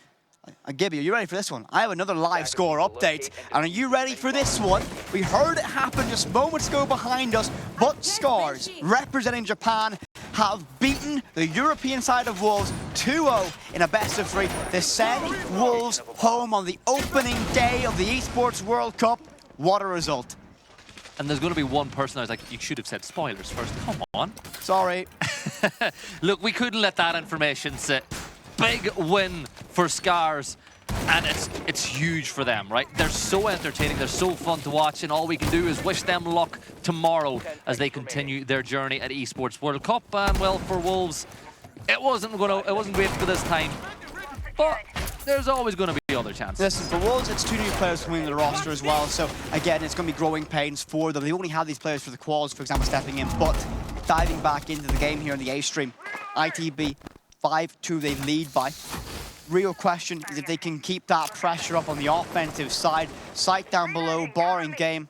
Gibby, are you ready for this one? I have another live score update. And are you ready for this one? We heard it happen just moments ago behind us. But Scars, representing Japan, have beaten the European side of Wolves 2-0 in a best-of-3. They send Wolves home on the opening day of the Esports World Cup. What a result. And there's going to be one person I was like, you should have said spoilers first. Come on. Sorry. Look, we couldn't let that information sit. Big win for Scars. And it's huge for them, right? They're so entertaining, they're so fun to watch, and all we can do is wish them luck tomorrow as they continue their journey at Esports World Cup. And well, for Wolves, it wasn't great for this time, but there's always going to be other chances. Listen, for Wolves, it's 2 new players coming to the roster as well, so again, it's going to be growing pains for them. They only have these players for the quals, for example, stepping in, but diving back into the game here in the A stream, ITB 5-2 they lead by. Real question is if they can keep that pressure up on the offensive side. Sight down below, barring game.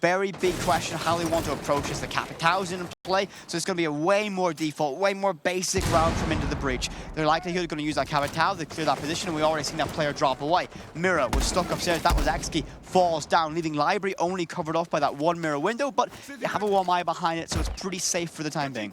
Very big question how they want to approach this. The Capitão's in play, so it's going to be a way more default, way more basic round from into the breach. They're likely going to use that Cavatao to clear that position, and we already seen that player drop away. Mirror was stuck upstairs. That was Exki, falls down, leaving Library only covered off by that one mirror window, but you have a 1 behind it, so it's pretty safe for the time being.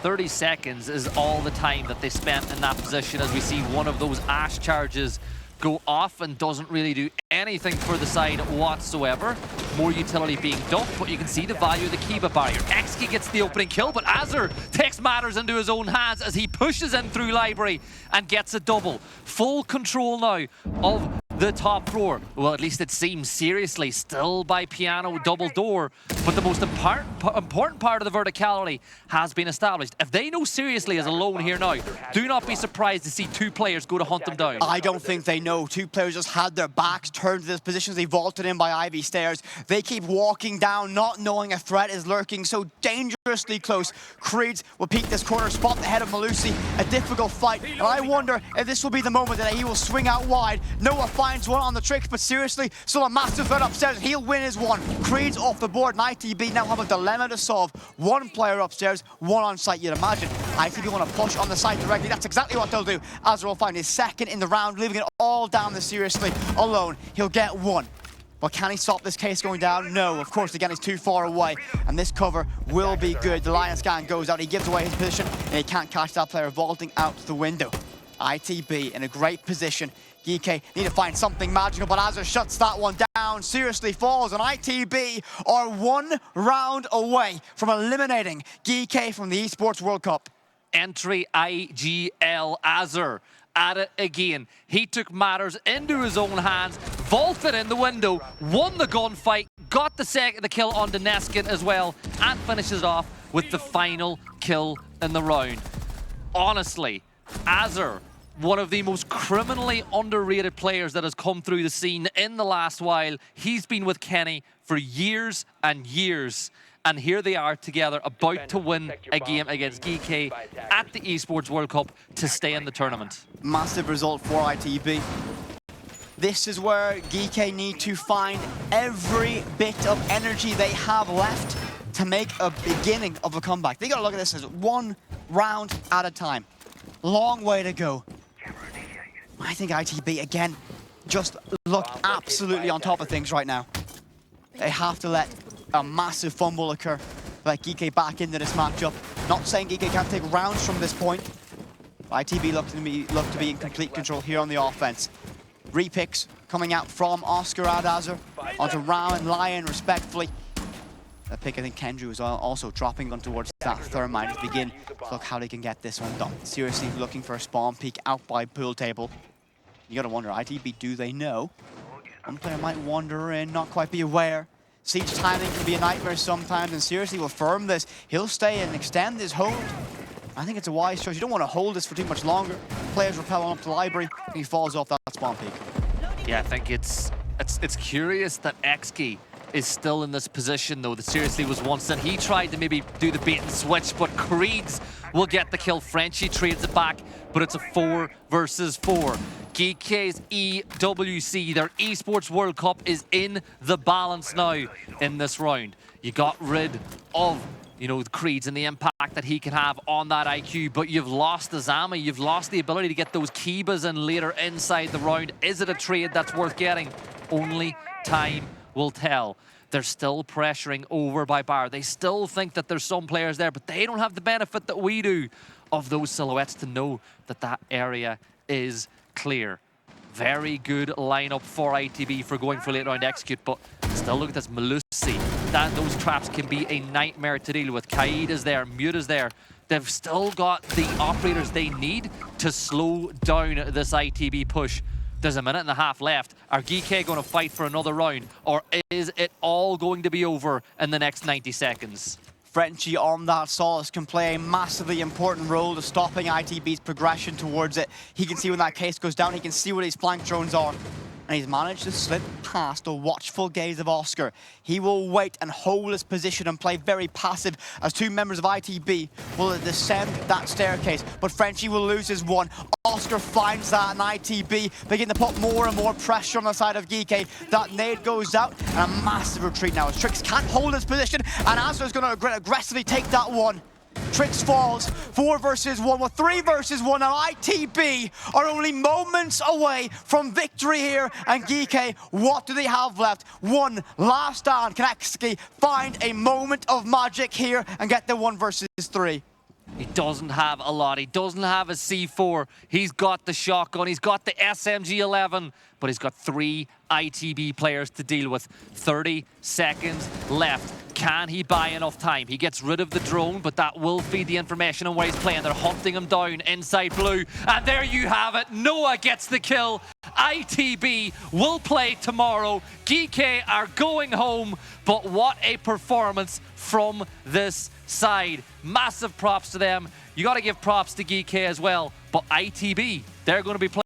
30 seconds is all the time that they spent in that position as we see one of those Ash charges go off and doesn't really do anything for the side whatsoever. More utility being dumped, but you can see the value of the Kiba barrier. Exki gets the opening kill, but Azur takes matters into his own hands as he pushes in through Library and gets a double. Full control now of the top floor. Well, at least it seems, seriously, still by Piano double door, but the most important part of the verticality has been established. If they know Seriously is alone here now, do not be surprised to see 2 players go to hunt them down. I don't think they know. 2 players just had their backs turned to this position as they vaulted in by Ivy stairs. They keep walking down, not knowing a threat is lurking so dangerously close. Creeds will peek this corner, spot the head of Malusi. A difficult fight, and I wonder if this will be the moment that he will swing out wide. Noah finds one on the tricks, but Seriously, still a massive threat upstairs. He'll win his one. Creed's off the board, and ITB now have a dilemma to solve. 1 player upstairs, 1 on site, you'd imagine. ITB want to push on the side directly. That's exactly what they'll do. Azur will find his second in the round, leaving it all down to Seriously alone. He'll get 1. But can he stop this case going down? No, of course, again, he's too far away. And this cover will be good. The Lion Scan goes out, he gives away his position, and he can't catch that player vaulting out the window. ITB in a great position. Geekay need to find something magical, but Azur shuts that one down. Seriously falls, and ITB are 1 round away from eliminating Geekay from the Esports World Cup. Entry IGL Azur at it again. He took matters into his own hands, vaulted in the window, won the gunfight, got the kill on Deneskin as well, and finishes off with the final kill in the round. Honestly, Azur, one of the most criminally underrated players that has come through the scene in the last while. He's been with Kenny for years and years. And here they are together, about to win a game against Geekay at the Esports World Cup to stay in the tournament. Massive result for ITB. This is where Geekay need to find every bit of energy they have left to make a beginning of a comeback. They gotta look at this as 1 round at a time. Long way to go. I think ITB, again, just look absolutely on top of things right now. They have to let a massive fumble occur, let Geekay back into this matchup. Not saying Geekay can't take rounds from this point. ITB look to be in complete control here on the offense. Repicks coming out from Oscar and Azur onto Rao and Lion respectfully. That pick, I think Kendrew is also dropping on towards that Thermite to begin to look how they can get this one done. Seriously looking for a spawn peek out by pool table. You gotta wonder, ITB, do they know? One player might wander in, not quite be aware. Siege timing can be a nightmare sometimes, and Seriously will firm this. He'll stay and extend his hold. I think it's a wise choice. You don't want to hold this for too much longer. Players repel on up to Library, and he falls off that spawn peak. Yeah, I think it's curious that Exki is still in this position, though. That Seriously was once in. He tried to maybe do the bait and switch, but Creeds will get the kill. Frenchie trades it back, but it's a 4 versus 4. Geekay's EWC, their Esports World Cup, is in the balance now in this round. You got rid of, the Creeds and the impact that he can have on that IQ, but you've lost the Zama, you've lost the ability to get those Kibas in later inside the round. Is it a trade that's worth getting? Only time will tell. They're still pressuring over by Bar. They still think that there's some players there, but they don't have the benefit that we do of those silhouettes to know that that area is clear. Very good lineup for ITB for going for late round execute, but still look at this Malusi. Those traps can be a nightmare to deal with. Kaid is there, Mute is there. They've still got the operators they need to slow down this ITB push. There's a minute and a half left. Are Geekay going to fight for another round, or is it all going to be over in the next 90 seconds? Frenchie on that Solace can play a massively important role to stopping ITB's progression towards it. He can see when that case goes down, he can see where these flank drones are. And he's managed to slip past the watchful gaze of Oscar. He will wait and hold his position and play very passive as 2 members of ITB will descend that staircase. But Frenchie will lose his one. Oscar finds that, and ITB begin to put more and more pressure on the side of Geekay. That nade goes out, and a massive retreat now. As Trix can't hold his position, and Azur is going to aggressively take that one. Matrix falls. 4 versus 1, well 3 versus 1, and ITB are only moments away from victory here. And Geekay, what do they have left? One last stand. Can Exki find a moment of magic here and get the 1 versus 3? He doesn't have a lot. He doesn't have a C4. He's got the shotgun. He's got the SMG-11. But he's got 3 ITB players to deal with. 30 seconds left. Can he buy enough time? He gets rid of the drone, but that will feed the information on where he's playing. They're hunting him down inside blue. And there you have it. Noah gets the kill. ITB will play tomorrow. Geekay are going home. But what a performance from this side. Massive props to them. You got to give props to Geekay as well. But ITB, they're going to be playing.